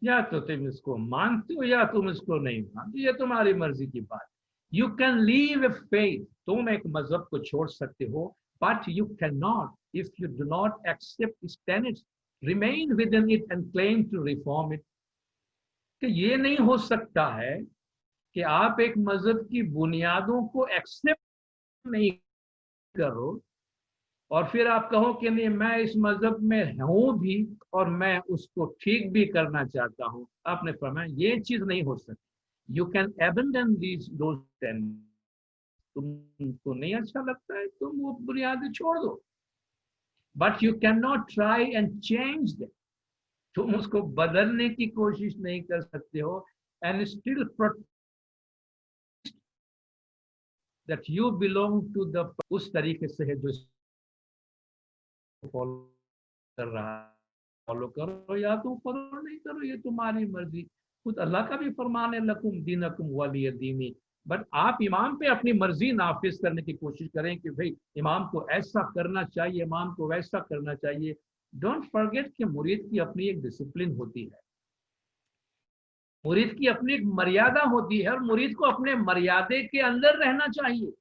या तो तुम इसको मानते हो या तुम इसको नहीं मानते, ये तुम्हारी मर्जी की बात। You can leave a faith, तुम एक मजहब को छोड़ सकते हो, but you can not, if you do not accept its tenets, remain within it and claim to reform it. कि ये नहीं हो सकता है कि आप एक मजहब की बुनियादों को एक्सेप्ट नहीं करो और फिर आप कहो कि नहीं मैं इस मजहब में हूं भी और मैं उसको ठीक भी करना चाहता हूं। आपने फरमाया ये चीज नहीं हो सकती। You can abandon these those ten, तुमको नहीं अच्छा लगता है तुम वो बुनियादें छोड़ दो, but you can not try and change them, तुम उसको बदलने की कोशिश नहीं कर सकते हो। And still that you belong to the, उस तरीके से है जो फॉलो कर रहा है, फॉलो करो या तुम फॉलो नहीं करो, ये तुम्हारी मर्जी। खुद अल्लाह का भी फरमान है, लकुम दीनकुम वलिय दीनी। बट आप इमाम पे अपनी मर्जी नाफिज करने की कोशिश करें कि भाई इमाम को ऐसा करना चाहिए, इमाम को वैसा करना चाहिए। डोंट फॉरगेट कि मुरीद की अपनी एक डिसिप्लिन होती है, मुरीद की अपनी एक मर्यादा होती है, और मुरीद को अपने मर्यादे के अंदर रहना चाहिए।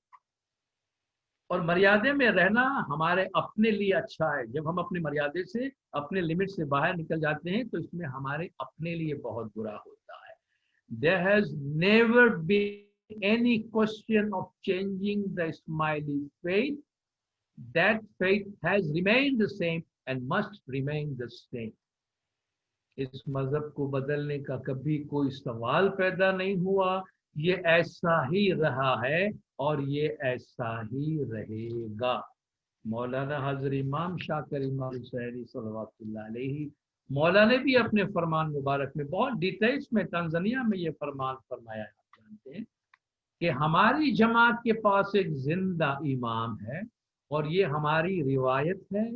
और मर्यादे में रहना हमारे अपने लिए अच्छा है। जब हम अपने मर्यादे से, अपने लिमिट से बाहर निकल जाते हैं तो इसमें हमारे अपने लिए बहुत बुरा होता है। There has never been any question of changing the Ismaili faith. That faith has remained the same and must remain the same. इस मजहब को बदलने का कभी कोई सवाल पैदा नहीं हुआ, ये ऐसा ही रहा है और ये ऐसा ही रहेगा। मौलाना हजरत इमाम शाकिर इमाम हुसैनी सल्लल्लाहु अलैहि मौला ने भी अपने फरमान मुबारक में बहुत डिटेल्स में तंजानिया में ये फरमान फरमाया, आप जानते हैं कि हमारी जमात के पास एक जिंदा इमाम है और ये हमारी रिवायत है,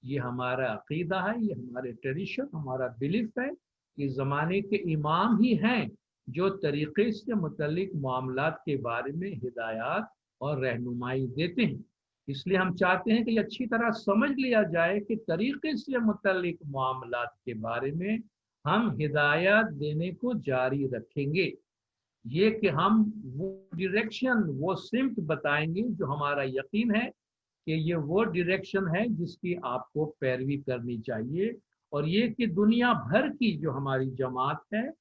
ये हमारा अकीदा है, ये हमारे ट्रेडिशन, हमारा बिलीफ है कि ज़माने के इमाम ही हैं जो तरीक़े से मुतल्लिक मामलात के बारे में हिदायत और रहनुमाई देते हैं। इसलिए हम चाहते हैं कि अच्छी तरह समझ लिया जाए कि तरीक़े से मुतल्लिक मामलात के बारे में हम हिदायत देने को जारी रखेंगे। ये कि हम वो डायरेक्शन, वो सिमत बताएंगे जो हमारा यकीन है कि ये वो डायरेक्शन है जिसकी आपको पैरवी करनी चाहिए, और ये कि दुनिया भर की जो हमारी जमात है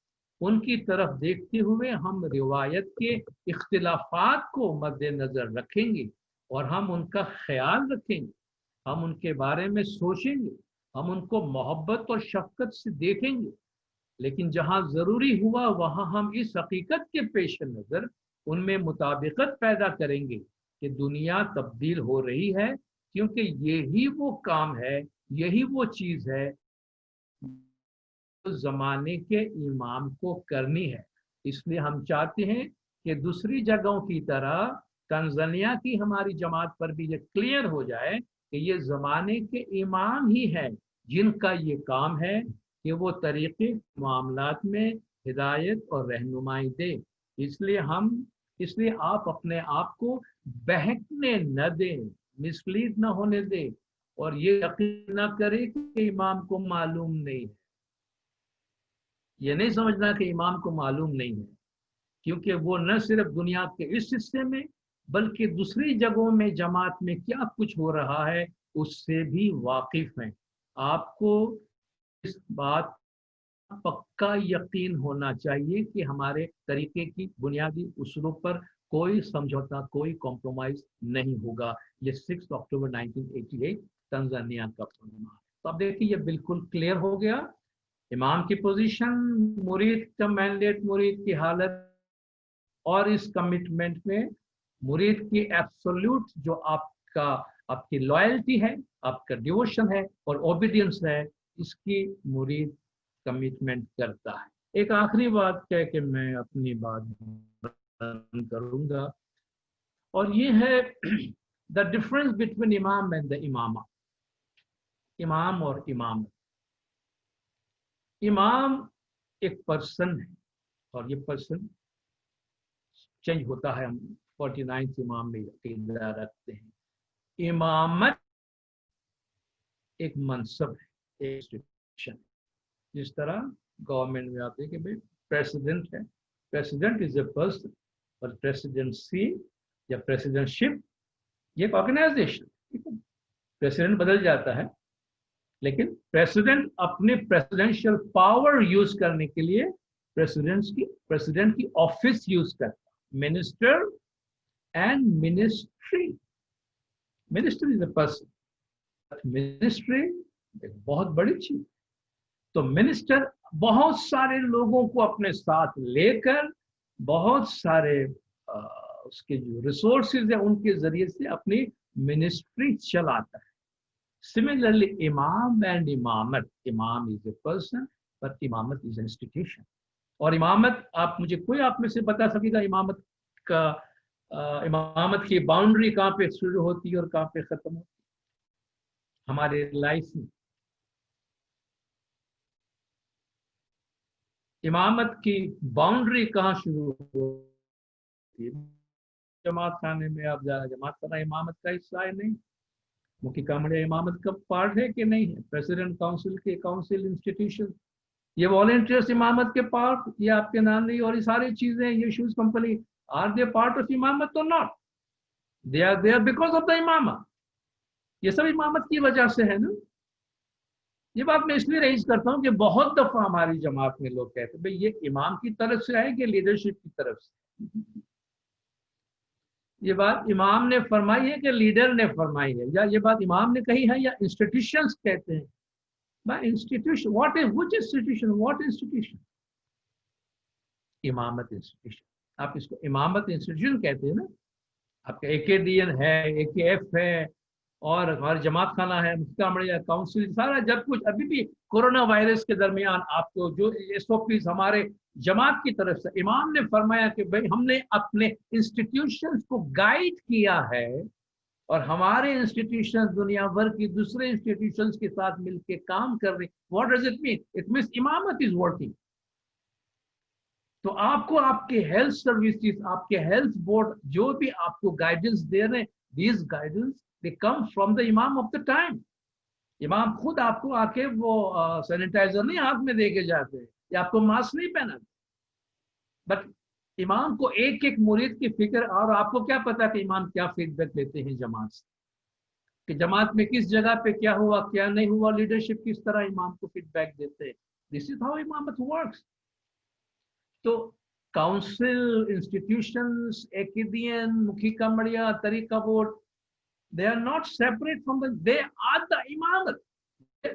उनकी तरफ देखते हुए हम रिवायत के इख्तिलाफात को मद्देनज़र रखेंगे और हम उनका ख्याल रखेंगे, हम उनके बारे में सोचेंगे, हम उनको मोहब्बत और शफकत से देखेंगे, लेकिन जहाँ ज़रूरी हुआ वहाँ हम इस हकीकत के पेश नज़र उनमें मुताबिकत पैदा करेंगे कि दुनिया तब्दील हो रही है, क्योंकि यही वो काम है, यही वो चीज़ है जो ज़माने के इमाम को करनी है। इसलिए हम चाहते हैं कि दूसरी जगहों की तरह तंजानिया की हमारी जमात पर भी ये क्लियर हो जाए कि ये ज़माने के इमाम ही हैं जिनका ये काम है कि वो तरीक़े मामलात में हिदायत और रहनुमाई दे। इसलिए आप अपने आप को बहकने न दें, मिसलीड न होने दें, और ये यकीन न करें कि इमाम को मालूम नहीं है। ये नहीं समझना कि इमाम को मालूम नहीं है, क्योंकि वो न सिर्फ दुनिया के इस हिस्से में बल्कि दूसरी जगहों में जमात में क्या कुछ हो रहा है उससे भी वाकिफ हैं। आपको इस बात पक्का यकीन होना चाहिए कि हमारे तरीके की बुनियादी उसूलों पर कोई समझौता, कोई कॉम्प्रोमाइज नहीं होगा। ये 6 अक्टूबर 1988 तंजानिया का फरमान। तो अब देखिए ये बिल्कुल क्लियर हो गया इमाम की पोजीशन, मुरीद का मैंडेट, मुरीद की हालत, और इस कमिटमेंट में मुरीद की एब्सोल्यूट जो आपकी लॉयल्टी है, आपका डिवोशन है और ओबीडियंस है, इसकी मुरीद कमिटमेंट करता है। एक आखिरी बात कह के मैं अपनी बात बंद करूंगा, और ये है द डिफरेंस बिटवीन इमाम एंड द इमामा। इमाम और इमाम। इमाम एक पर्सन है और ये पर्सन चेंज होता है। हम 49 इमाम में अकीदा रखते हैं। इमामत एक मनसब है, एक इंस्टीट्यूशन। जिस तरह गवर्नमेंट में आते हैं कि भाई प्रेसिडेंट है, प्रेसिडेंट इज ए पर्सन, और प्रेसिडेंसी या प्रेसिडेंटशिप ये एक ऑर्गेनाइजेशन। प्रेसिडेंट बदल जाता है, लेकिन प्रेसिडेंट अपने प्रेसिडेंशियल पावर यूज करने के लिए प्रेसिडेंट की ऑफिस यूज करता है। Minister and ministry. Minister is a person, ministry एक बहुत बड़ी चीज। तो मिनिस्टर बहुत सारे लोगों को अपने साथ लेकर बहुत सारे उसके जो रिसोर्सेज है उनके जरिए से अपनी मिनिस्ट्री चलाता है। सिमिलरली इमाम एंड इमामत, इमाम इज ए पर्सन बट इमामत इज एन इंस्टीट्यूशन। और इमामत, कोई आप में से बता सकेगा इमामत की बाउंड्री कहाँ पे शुरू होती है और कहाँ पे खत्म होती है हमारे लाइफ में? इमामत की बाउंड्री कहाँ शुरू होती है? जमात खाने में आप जा, जमात खाना इमामत का हिस्सा है नहीं? मुखी कामड़िया इमामत का पार्ट है कि नहीं है? प्रेसिडेंट काउंसिल के काउंसिल इंस्टीट्यूशन, ये वॉलंटियर्स इमामत के पार्ट, ये आपके नाम नहीं, और ये सारी चीजें, ये shoes company, are they part of इमामत और not? They are there because of the इमामा। ये सब इमामत की वजह से है ना। ये बात मैं इसलिए रेज करता हूँ कि बहुत दफा हमारी जमात में लोग कहते हैं भाई ये इमाम की तरफ से है कि लीडरशिप की तरफ से। ये बात इमाम ने फरमाई है कि लीडर ने फरमाई है, या ये बात इमाम ने कही है या इंस्टीट्यूशंस कहते हैं? By institution, what is which institution, what institution? इमामत इंस्टीट्यूशन। आप इसको इमामत इंस्टीट्यूशन कहते हैं ना। आपका एकेडीएन है, एकेएफ है, और हमारे जमात खाना है, मुफ्ती अमरिया काउंसिल, सारा जब कुछ। अभी भी कोरोना वायरस के दरमियान आपको जो एसओपीज हमारे जमात की तरफ से, इमाम ने फरमाया कि भाई हमने अपने इंस्टीट्यूशंस को गाइड किया है, और हमारे इंस्टीट्यूशन दुनिया भर की दूसरे इंस्टीट्यूशंस के साथ मिलकर काम कर रहे। What does it mean? It means इमामत इज वर्किंग। तो आपको आपके हेल्थ सर्विसेज, आपके हेल्थ बोर्ड जो भी आपको गाइडेंस दे रहे हैं, these guidance they come from the इमाम ऑफ द टाइम। इमाम खुद आपको आके वो सैनिटाइजर नहीं हाथ में दे के जाते हैं, या आपको मास्क नहीं पहनाते, बट इमाम को एक एक मुरीद की फिक्र। और आपको क्या पता कि इमाम क्या फीडबैक लेते हैं जमात से, कि जमात में किस जगह पे क्या हुआ क्या नहीं हुआ, लीडरशिप किस तरह इमाम को फीडबैक देते हैं। दिस इज हाउ इमामत वर्क्स। तो काउंसिल, इंस्टीट्यूशंस, एकेडियन, मुखी कमड़िया, तरीका board, they are not separate from the, they are the imamat.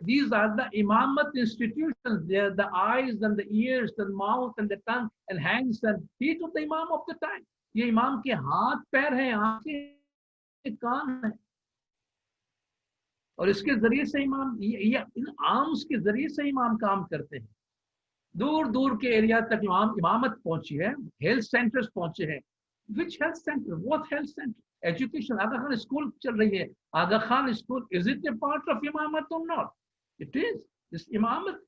These are the imamat institutions. They are the eyes and the ears and mouth and the tongue and hands and feet of the imam of the time. ये इमाम के हाथ पैर हैं, आंखें कान हैं, और इसके जरिए से इमाम, ये इन आर्म्स के जरिए से इमाम काम करते हैं। दूर दूर के एरिया तक इमामत पहुंची है, हेल्थ सेंटर्स पहुंचे हैं। Which health center? What health center? Education, Aga Khan school चल रही है, Aga Khan school, is it a part of इमामत और नॉट? It is. दिस इमामत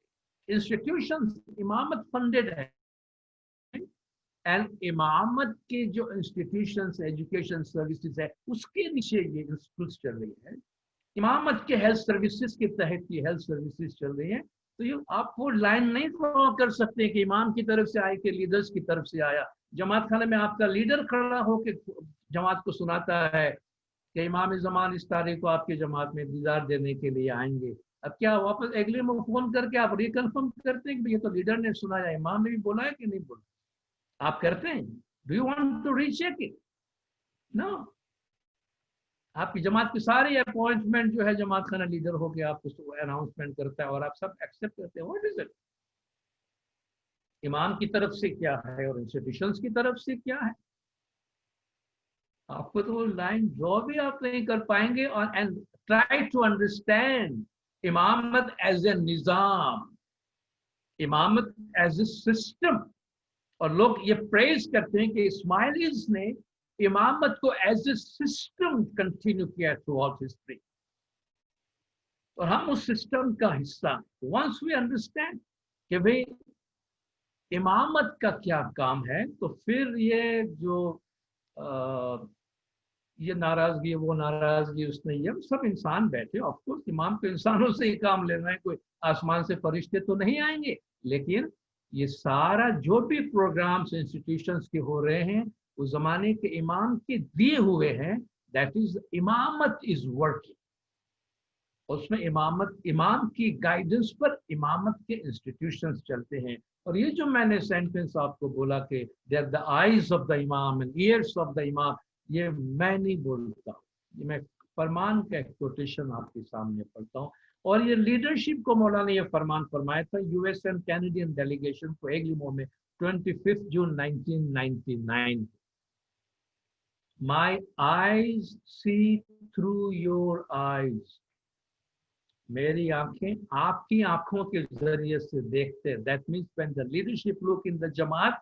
इंस्टीट्यूशंस इमामत फंडेड है, एंड इमामत के जो इंस्टीट्यूशंस, एजुकेशन सर्विसेज है, उसके नीचे ये स्कूल्स चल रही है। इमामत के हेल्थ सर्विसेज के तहत ये हेल्थ सर्विसेज चल रही है। तो ये आप वो लाइन नहीं ड्रॉ कर सकते कि इमाम की तरफ से आए कि लीडर्स की तरफ से आया। जमात खाने में आपका लीडर खड़ा होकर जमात को सुनाता है कि इमाम ज़मान इस तारीख को आपके जमात में दीदार देने के लिए आएंगे। अब क्या वापस अगले में फोन करके आप रिकन्फर्म करते हैं कि ये तो लीडर ने सुनाया, इमाम ने भी बोला है कि नहीं बोला? आप करते हैं? Do you want to recheck it? No. आपकी जमात की सारी अपॉइंटमेंट जो है जमात खाना लीडर होकर आपको अनाउंसमेंट करता है, और आप सब एक्सेप्ट करते हैं। What is it? इमाम की तरफ से क्या है और इंस्टीट्यूशंस की तरफ से क्या है? आपको तो लाइन ड्रॉ भी आप नहीं कर पाएंगे। और एंड ट्राई टू अंडरस्टैंड इमामत एज ए निजाम, इमामत एज ए सिस्टम। और लोग ये प्रेज करते हैं कि इस्माइलीज ने इमामत को एज ए सिस्टम कंटिन्यू किया थ्रू आउट हिस्ट्री, और हम उस सिस्टम का हिस्सा। वंस वी अंडरस्टैंड कि भाई इमामत का क्या काम है, तो फिर ये जो ये नाराजगी, वो नाराजगी, उसने, ये सब इंसान बैठे। ऑफ कोर्स इमाम को इंसानों से ही काम लेना है, कोई आसमान से फरिश्ते तो नहीं आएंगे। लेकिन ये सारा जो भी प्रोग्राम्स इंस्टीट्यूशंस के हो रहे हैं, उस जमाने के इमाम के दिए हुए हैं। दैट इज इमामत इज वर्किंग। उसमें इमामत, इमाम की गाइडेंस पर इमामत के इंस्टीट्यूशंस चलते हैं। और ये जो मैंने सेंटेंस आपको बोला कि they are the eyes of the imam and ears of the imam, ये मैं नहीं बोलता, ये मैं फरमान का एक कोटेशन आपके सामने पढ़ता हूँ। और ये लीडरशिप को मौलाना ने ये फरमान फरमाया था यूएसएन कैनेडियन डेलीगेशन को एग्लिमो में 25 जून 1999। My eyes see through your eyes. मेरी आंखें आपकी आंखों के जरिए से देखते हैं। That means when the leadership look in the Jamaat,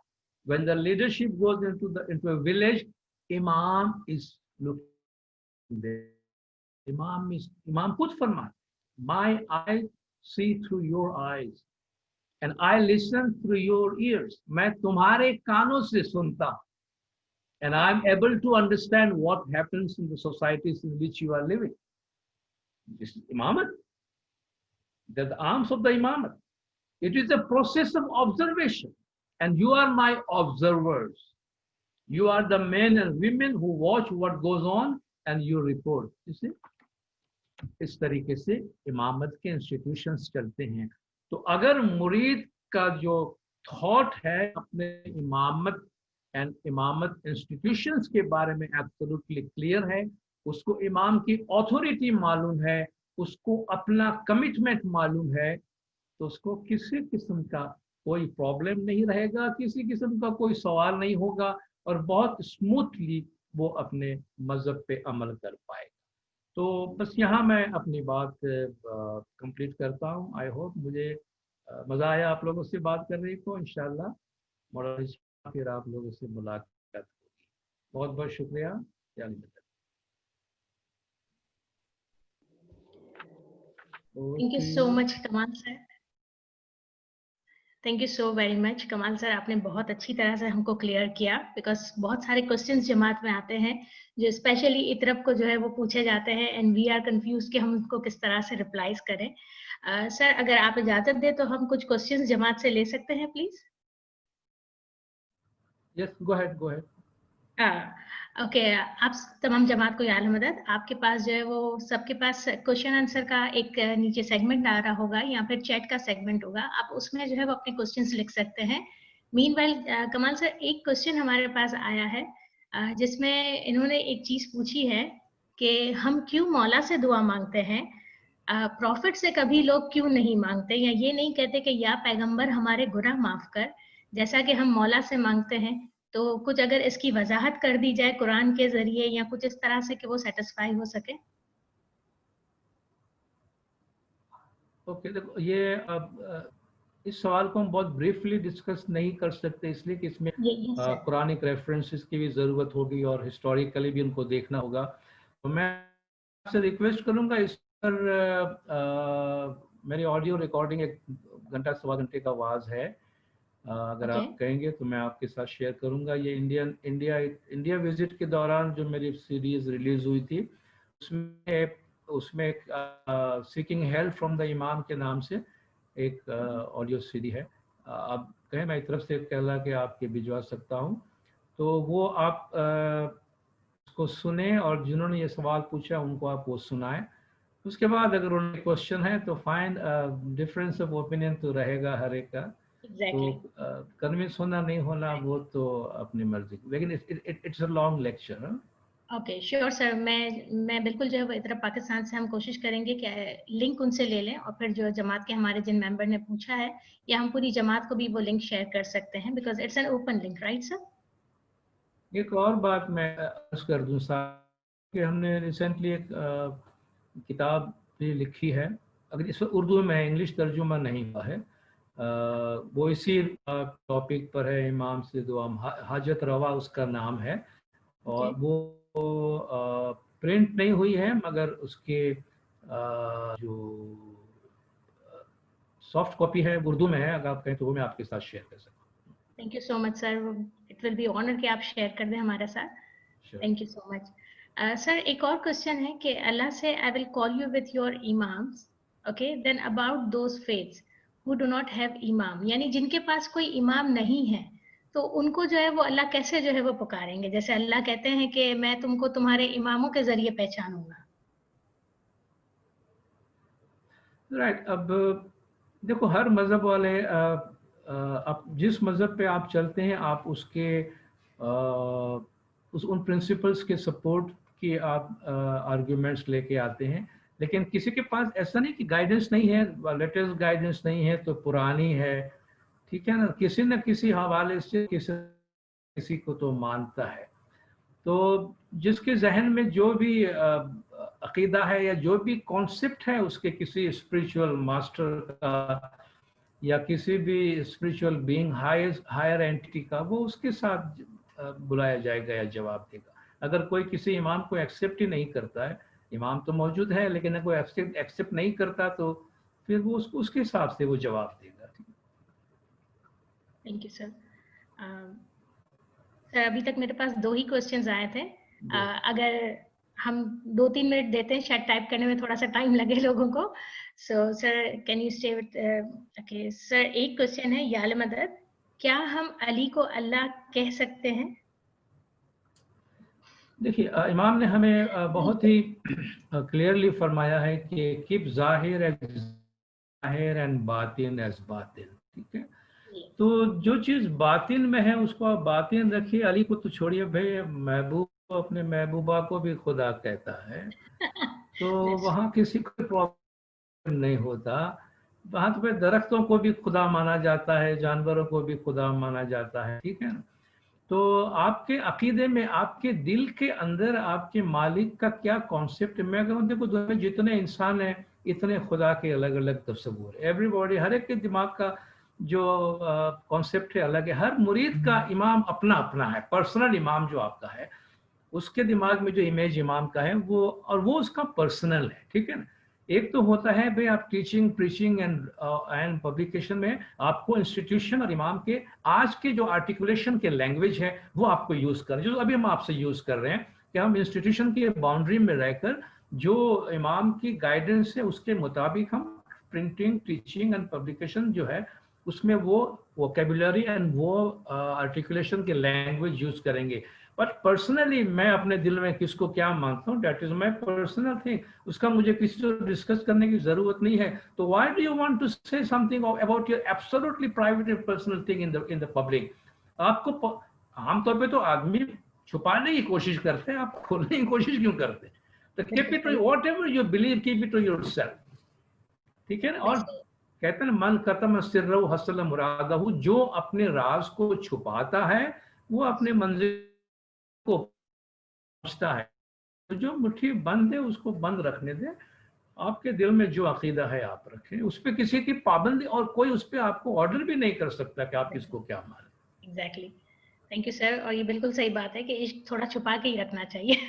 when the leadership goes into a village, Imam is looking there. Imam खुद फरमाते, my eyes see through your eyes and I listen through your ears. मैं तुम्हारे कानों से सुनता हूँ, and I am able to understand what happens in the societies in which you are living. This is Imamat. They're the arms of the Imamat. It is a process of observation, and you are my observers. You are the men and women who watch what goes on and you report. You see? इस तरीके से इमामत के institutions चलते हैं। तो अगर मुरीद का जो थॉट है अपने इमामत एंड इमामत इंस्टीट्यूशंस के बारे में एब्सोल्युटली क्लियर है, उसको इमाम की अथॉरिटी मालूम है, उसको अपना कमिटमेंट मालूम है, तो उसको किसी किस्म का कोई प्रॉब्लम नहीं रहेगा, किसी किस्म का कोई सवाल नहीं होगा, और बहुत स्मूथली वो अपने मजहब पे अमल कर पाएगा। तो बस यहाँ मैं अपनी बात कंप्लीट करता हूँ। आई होप मुझे मज़ा आया आप लोगों से बात करने को। इंशाल्लाह मौलाना फिर आप लोगों से मुलाकात होगी। बहुत बहुत शुक्रिया। थैंक यू सो मच कमाल sir, thank you so very much कमाल सर, आपने बहुत अच्छी तरह से हमको क्लियर किया, बिकॉज बहुत सारे क्वेश्चंस जमात में आते हैं जो स्पेशली इतरफ को जो है वो पूछे जाते हैं एंड वी आर कंफ्यूज कि हम उनको किस तरह से रिप्लाईज करें। सर अगर आप इजाजत दें तो हम कुछ क्वेश्चंस जमात से ले सकते हैं please? Yes, go ahead. Okay, आप तमाम जमात को याद मदद, आपके पास जो है वो सबके पास क्वेश्चन आंसर का एक नीचे सेगमेंट आ रहा होगा या फिर चैट का सेगमेंट होगा, आप उसमें जो है वो अपने क्वेश्चंस लिख सकते हैं। मीनवाइल कमाल सर, एक क्वेश्चन हमारे पास आया है जिसमें इन्होंने एक चीज पूछी है कि हम क्यों मौला से दुआ मांगते हैं, प्रॉफिट से कभी लोग क्यों नहीं मांगते, या ये नहीं कहते कि या पैगंबर हमारे गुनाह माफ कर, जैसा कि हम मौला से मांगते हैं। तो कुछ अगर इसकी वजाहत कर दी जाए कुरान के जरिए या कुछ इस तरह से कि वो सेटिस्फाई हो सके। ओके, देखो ये अब इस सवाल को हम बहुत ब्रीफली डिस्कस नहीं कर सकते, इसलिए कि इसमें कुरानिक रेफरेंसेस की भी ज़रूरत होगी और हिस्टोरिकली भी उनको देखना होगा। तो मैं आपसे रिक्वेस्ट करूंगा, इस पर मेरी ऑडियो रिकॉर्डिंग 1 घंटा सवा घंटे का आवाज़ है, अगर आप कहेंगे तो मैं आपके साथ शेयर करूंगा। ये इंडिया विजिट के दौरान जो मेरी सीरीज रिलीज हुई थी उसमें एक सीकिंग हेल्प फ्रॉम द इमाम के नाम से एक ऑडियो सीडी है। आप कहें मैं तरफ से कहला के आपके भिजवा सकता हूं, तो वो आप उसको सुने और जिन्होंने ये सवाल पूछा उनको आप वो सुनाएं। उसके बाद अगर उन्हें क्वेश्चन है तो फाइन, डिफरेंस ऑफ ओपिनियन तो रहेगा हर एक का, तो कन्विंस होना नहीं होना वो तो अपनी मर्जी, लेकिन it's a long lecture. Okay sure sir, मैं बिल्कुल जो है वो इधर पाकिस्तान से हम कोशिश करेंगे कि लिंक उनसे ले लें और फिर जो जमात के हमारे जिन मेंबर ने पूछा है या हम पूरी जमात को भी वो लिंक शेयर कर सकते हैं, because it's an open link, right sir? एक और बात मैं अर्ज कर दूं कि हमने रिसेंटली एक किताब भी लिखी है, अगर इस उर्दू में इंग्लिश तर्जुमा नहीं हुआ है, वो इसी टॉपिक पर है, इमाम से दुआ, हाजत रवा उसका नाम है, और वो प्रिंट नहीं हुई है मगर उसके जो सॉफ्ट कॉपी है उर्दू में है, अगर आप कहें तो वो मैं आपके साथ शेयर कर सकता हूँ। Thank you so much sir, it will be honour कि आप शेयर कर दें हमारे साथ। Thank you so much sir. एक और क्वेश्चन है कि अल्लाह से I will call you with your imams, okay, then about those faiths who do not have imam, यानी जिनके पास कोई इमाम नहीं है तो उनको जो है वो अल्लाह कैसे जो है वो पुकारेंगे? जैसे अल्लाह कहते हैं कि मैं तुमको तुम्हारे इमामों के जरिए पहचानूंगा। राइट, अब देखो हर मजहब वाले आप जिस मजहब पे आप चलते हैं आप उसके उन प्रिंसिपल्स के सपोर्ट की आप आर्ग्यूमेंट्स लेके आते हैं, लेकिन किसी के पास ऐसा नहीं कि गाइडेंस नहीं है, लेटेस्ट गाइडेंस नहीं है तो पुरानी है, ठीक है ना, किसी न किसी हवाले से किसी को तो मानता है। तो जिसके जहन में जो भी अकीदा है या जो भी कॉन्सेप्ट है उसके किसी स्पिरिचुअल मास्टर का या किसी भी स्पिरिचुअल बीइंग हायर एंटिटी का, वो उसके साथ बुलाया जाएगा या जवाब देगा। अगर कोई किसी इमाम को एक्सेप्ट ही नहीं करता है, इमाम तो मौजूद है लेकिन अगर कोई एक्सेप्ट नहीं करता तो फिर वो उसके हिसाब से वो जवाब देगा। Thank you sir. सर अभी तक मेरे पास 2 ही क्वेश्चंस आए थे, अगर हम 2-3 मिनट देते हैं, शायद टाइप करने में थोड़ा सा टाइम लगे लोगों को। So sir can you stay with, okay sir, एक क्वेश्चन है याल मदद, क्या हम अली को अल्लाह कह सकते हैं? देखिए इमाम ने हमें बहुत ही क्लियरली फरमाया है कि कीप ज़ाहिर एज ज़ाहिर एंड बातिन एज बातिन, ठीक है। तो जो चीज बातिन में है उसको आप बातिन रखिए। अली को तो छोड़िए भाई, महबूब अपने महबूबा को भी खुदा कहता है, तो वहाँ किसी को प्रॉब्लम नहीं होता। वहाँ तो दरख्तों को भी खुदा माना जाता है, जानवरों को भी खुदा माना जाता है, ठीक है ना। तो आपके अकीदे में, आपके दिल के अंदर आपके मालिक का क्या कॉन्सेप्ट है? मैं कहूँ देखो, दुनिया में जितने इंसान हैं इतने खुदा के अलग अलग तस्वुर। एवरीबॉडी, हर एक के दिमाग का जो कॉन्सेप्ट है अलग है। हर मुरीद का इमाम अपना अपना है, पर्सनल इमाम जो आपका है, उसके दिमाग में जो इमेज इमाम का है वो, और वो उसका पर्सनल है, ठीक है ना। एक तो होता है भाई आप टीचिंग, प्रीचिंग एंड पब्लिकेशन में आपको इंस्टीट्यूशन और इमाम के आज के जो आर्टिकुलेशन के लैंग्वेज है वो आपको यूज करना, जो अभी हम आपसे यूज कर रहे हैं कि हम इंस्टीट्यूशन की बाउंड्री में रहकर जो इमाम की गाइडेंस है उसके मुताबिक हम प्रिंटिंग, टीचिंग एंड पब्लिकेशन जो है उसमें वो वोकेबुलरी एंड वो आर्टिकुलेशन के लैंग्वेज यूज करेंगे। बट पर्सनली मैं अपने दिल में किसको क्या मानता हूँ, that is my personal thing, उसका मुझे किसी से डिस्कस करने की जरूरत नहीं है। तो why do you want to say something about your absolutely private and personal thing in the public? आपको आमतौर पे तो आदमी छुपाने की कोशिश करते हैं, आप खोलने की कोशिश क्यों करते हैं? तो keep it, whatever you believe, keep it to yourself, ठीक है ना। और कहते हैं मन कतम सिर्रहु हसल मुरादहु, जो अपने राज को छुपाता है वो अपने मंजिल को पहुंचता है। तो जो मुट्ठी बंद है उसको बंद रखने दे, आपके दिल में जो अकीदा है आप रखें, उस पर किसी की पाबंदी और कोई उस पर आपको ऑर्डर भी नहीं कर सकता कि आप किसको क्या माने। Exactly, thank you sir. और ये बिल्कुल सही बात है कि इश्क थोड़ा छुपा के ही रखना चाहिए।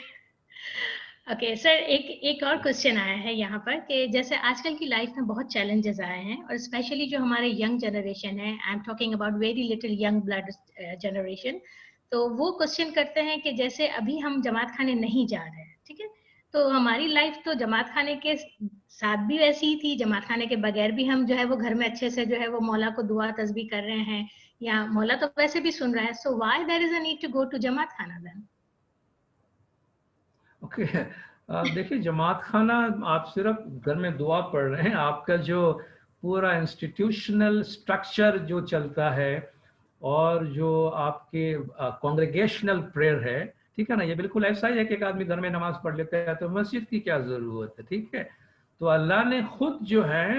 ओके सर, एक और क्वेश्चन आया है यहाँ पर कि जैसे आजकल की लाइफ में बहुत चैलेंजेस आए हैं और स्पेशली जो हमारे यंग जनरेशन है, I am talking about very little young blood generation, तो वो क्वेश्चन करते हैं कि जैसे अभी हम जमात खाने नहीं जा रहे हैं, ठीक है, तो हमारी लाइफ तो जमात खाने के साथ भी वैसी ही थी, जमात खाने के बगैर भी हम जो है वो घर में अच्छे से जो है वो मौला को दुआ तस्बीह कर रहे हैं, या मौला तो वैसे भी सुन रहा है, so why there is a need to go to Jamatkhana then? Okay, देखिए जमात खाना आप सिर्फ घर में दुआ पढ़ रहे हैं, आपका जो पूरा इंस्टीट्यूशनल स्ट्रक्चर जो चलता है और जो आपके कॉन्ग्रेगेशनल प्रेयर है, ठीक है ना, ये बिल्कुल ऐसा ही है कि एक आदमी घर में नमाज पढ़ लेता है तो मस्जिद की क्या जरूरत है, ठीक है। तो अल्लाह ने खुद जो है,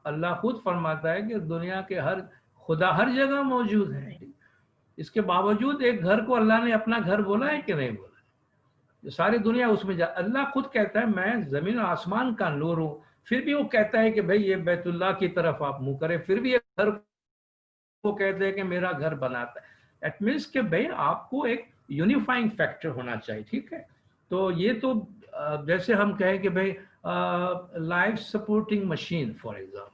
अल्लाह खुद फरमाता है कि दुनिया के हर खुदा हर जगह मौजूद है। इसके बावजूद एक घर को अल्लाह ने अपना घर बोला है कि नहीं बोला? सारी दुनिया उसमें जा, अल्लाह खुद कहता है मैं जमीन आसमान का नूर हूं, फिर भी वो कहता है कि भाई ये बैतुल्लाह की तरफ आप मुंह करें, फिर भी ये घर को कहते हैं कि मेरा घर बनाता है। दैट मीन्स कि भाई आपको एक यूनिफाइंग फैक्टर होना चाहिए, ठीक है। तो ये तो जैसे हम कहें कि भाई life supporting machine for example,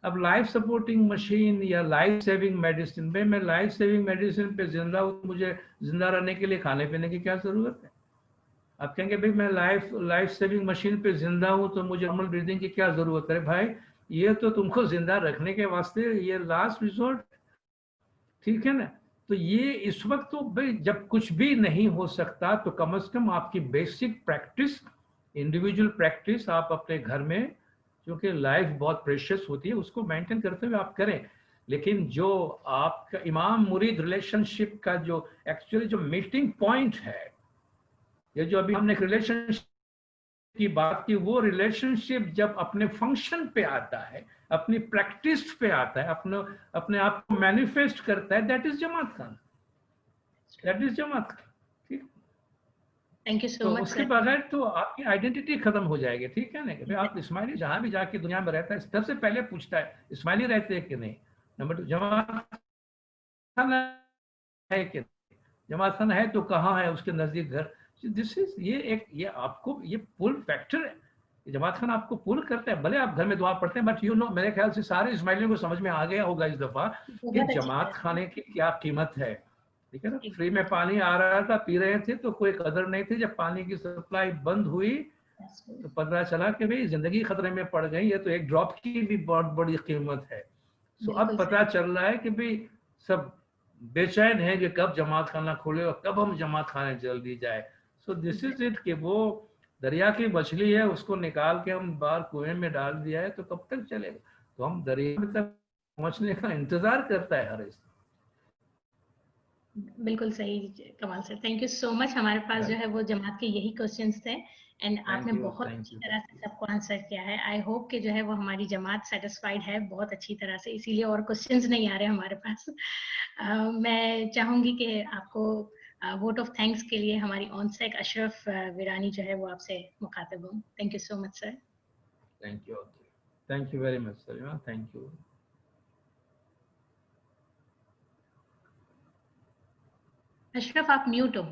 अब लाइफ सपोर्टिंग मशीन या लाइफ सेविंग मेडिसिन, भाई मैं लाइफ सेविंग मेडिसिन पे जिंदा हूँ, मुझे जिंदा रहने के लिए खाने पीने की क्या जरूरत है? आप कहेंगे भाई मैं लाइफ सेविंग मशीन पे जिंदा हूं तो मुझे नॉर्मल ब्रीदिंग की क्या जरूरत है? भाई ये तो तुमको जिंदा रखने के वास्ते ये लास्ट रिजॉर्ट, ठीक है ना। तो ये इस वक्त तो भाई जब कुछ भी नहीं हो सकता तो कम से कम आपकी बेसिक प्रैक्टिस, इंडिविजुअल प्रैक्टिस आप अपने घर में, क्योंकि लाइफ बहुत प्रेशियस होती है, उसको मेंटेन करते हुए आप करें। लेकिन जो आपका इमाम मुरीद रिलेशनशिप का जो एक्चुअली जो मीटिंग पॉइंट है, ये जो अभी हमने रिलेशनशिप की बात की, वो रिलेशनशिप जब अपने फंक्शन पे आता है, अपनी प्रैक्टिस पे आता है, अपने आप को मैनिफेस्ट करता है, दैट इज जमात खाना, दैट इज जमात खाना, ठीक। थैंक यू सो तो मच उसके सर। बगैर तो आपकी आइडेंटिटी खत्म हो जाएगी, ठीक है ना। कि आप इस्माइली जहां भी जाके दुनिया में रहता है सबसे पहले पूछता है इस्माइली रहते हैं कि नहीं। नंबर 2, जमात खाना है कि नहीं, जमात खाना है तो कहाँ है उसके नजदीक घर। दिस इज ये आपको ये पुल फैक्टर है, जमात खाना आपको पुल करता है। भले आप घर में दुआ पढ़ते हैं, बट यू नो, मेरे ख्याल से सारे इस्माइलियों को समझ में आ गया होगा इस दफा कि जमात खाने की क्या कीमत है, ठीक है ना। फ्री में पानी आ रहा था, पी रहे थे तो कोई कदर नहीं थी, जब पानी की सप्लाई बंद हुई तो पता चला कि भाई जिंदगी खतरे में पड़ गई है, तो एक ड्रॉप की भी बहुत बड़ी कीमत है। सो अब पता चल रहा है कि भाई सब बेचैन है कि कब जमात खाना खुले और कब हम जमात खाने जल्दी जाए। सो दिस इज इट कि वो दरिया की मछली है, उसको निकाल के हम बाहर कुएं में डाल दिया है तो कब तक चलेगा। तो हम दरिया में तक पहुंचने का इंतजार करता है हर इंसान। बिल्कुल सही कमाल sir, thank you so much. हमारे पास जो है वो जमात के यही क्वेश्चंस थे एंड आपने बहुत अच्छी तरह से सबको आंसर किया है। आई होप कि जो है वो हमारी जमात सेटिस्फाइड है बहुत अच्छी तरह से, इसीलिए और क्वेश्चंस नहीं आ रहे हमारे पास। मैं चाहूंगी कि आपको वोट ऑफ थैंक्स के लिए हमारी ऑनसेक अशरफ विरानी जो है वो आपसे मुखातिब हों। Thank you so much sir. Thank you very much Salima, thank you. Ashraf आप म्यूट हो।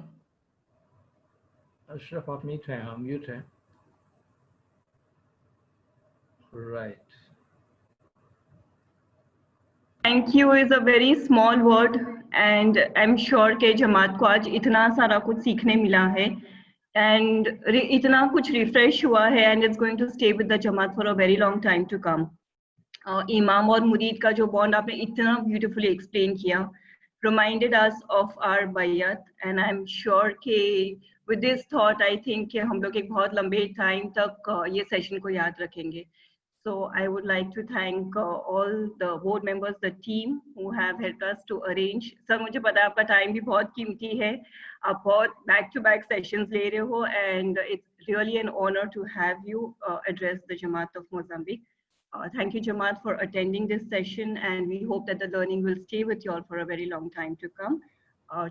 अशरफ आप म्यूट हैं, हाँ म्यूट हैं, right. Thank you is a very small word and I am sure के जमात को आज इतना सारा कुछ सीखने मिला है एंड इतना कुछ रिफ्रेश हुआ है and it's going to stay with the जमात for a very long time to come. इमाम और मुरीद का जो बॉन्ड आपने इतना ब्यूटीफुली एक्सप्लेन किया reminded us of our bayat and I'm sure कि with this thought I think कि हम लोग एक बहुत लंबे टाइम तक ये सेशन को याद रखेंगे। So I would like to thank all the board members, the team who have helped us to arrange. Sir, मुझे पता है आपका टाइम भी बहुत कीमती है, आप बहुत back-to-back sessions ले रहे हो and it's really an honor to have you address the Jamaat of Mozambique. Thank you, Jamaat, for attending this session, and we hope that the learning will stay with you all for a very long time to come.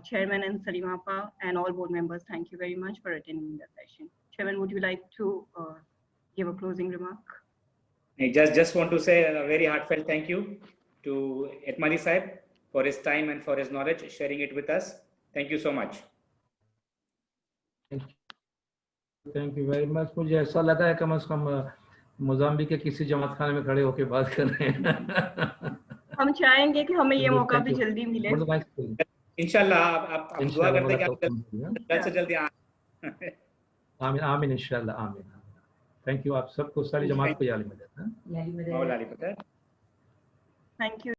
Chairman and Salima Appa and all board members, thank you very much for attending the session. Chairman, would you like to give a closing remark? I just want to say a very heartfelt thank you to Etmari Sahib for his time and for his knowledge, sharing it with us. Thank you so much. Thank you very much. मुझे ऐसा लगा है कम से कम Mozambique के किसी जमात खाने में खड़े होकर बात कर रहे हैं। हम चाहेंगे कि हमें ये मौका भी जल्दी मिले। इंशाल्लाह आप दुआ करते हैं कि जल्द से जल्दी आमीन आमीन इंशाल्लाह आमीन। थैंक यू आप सबको, सारी जमात को याली मदद। Thank you.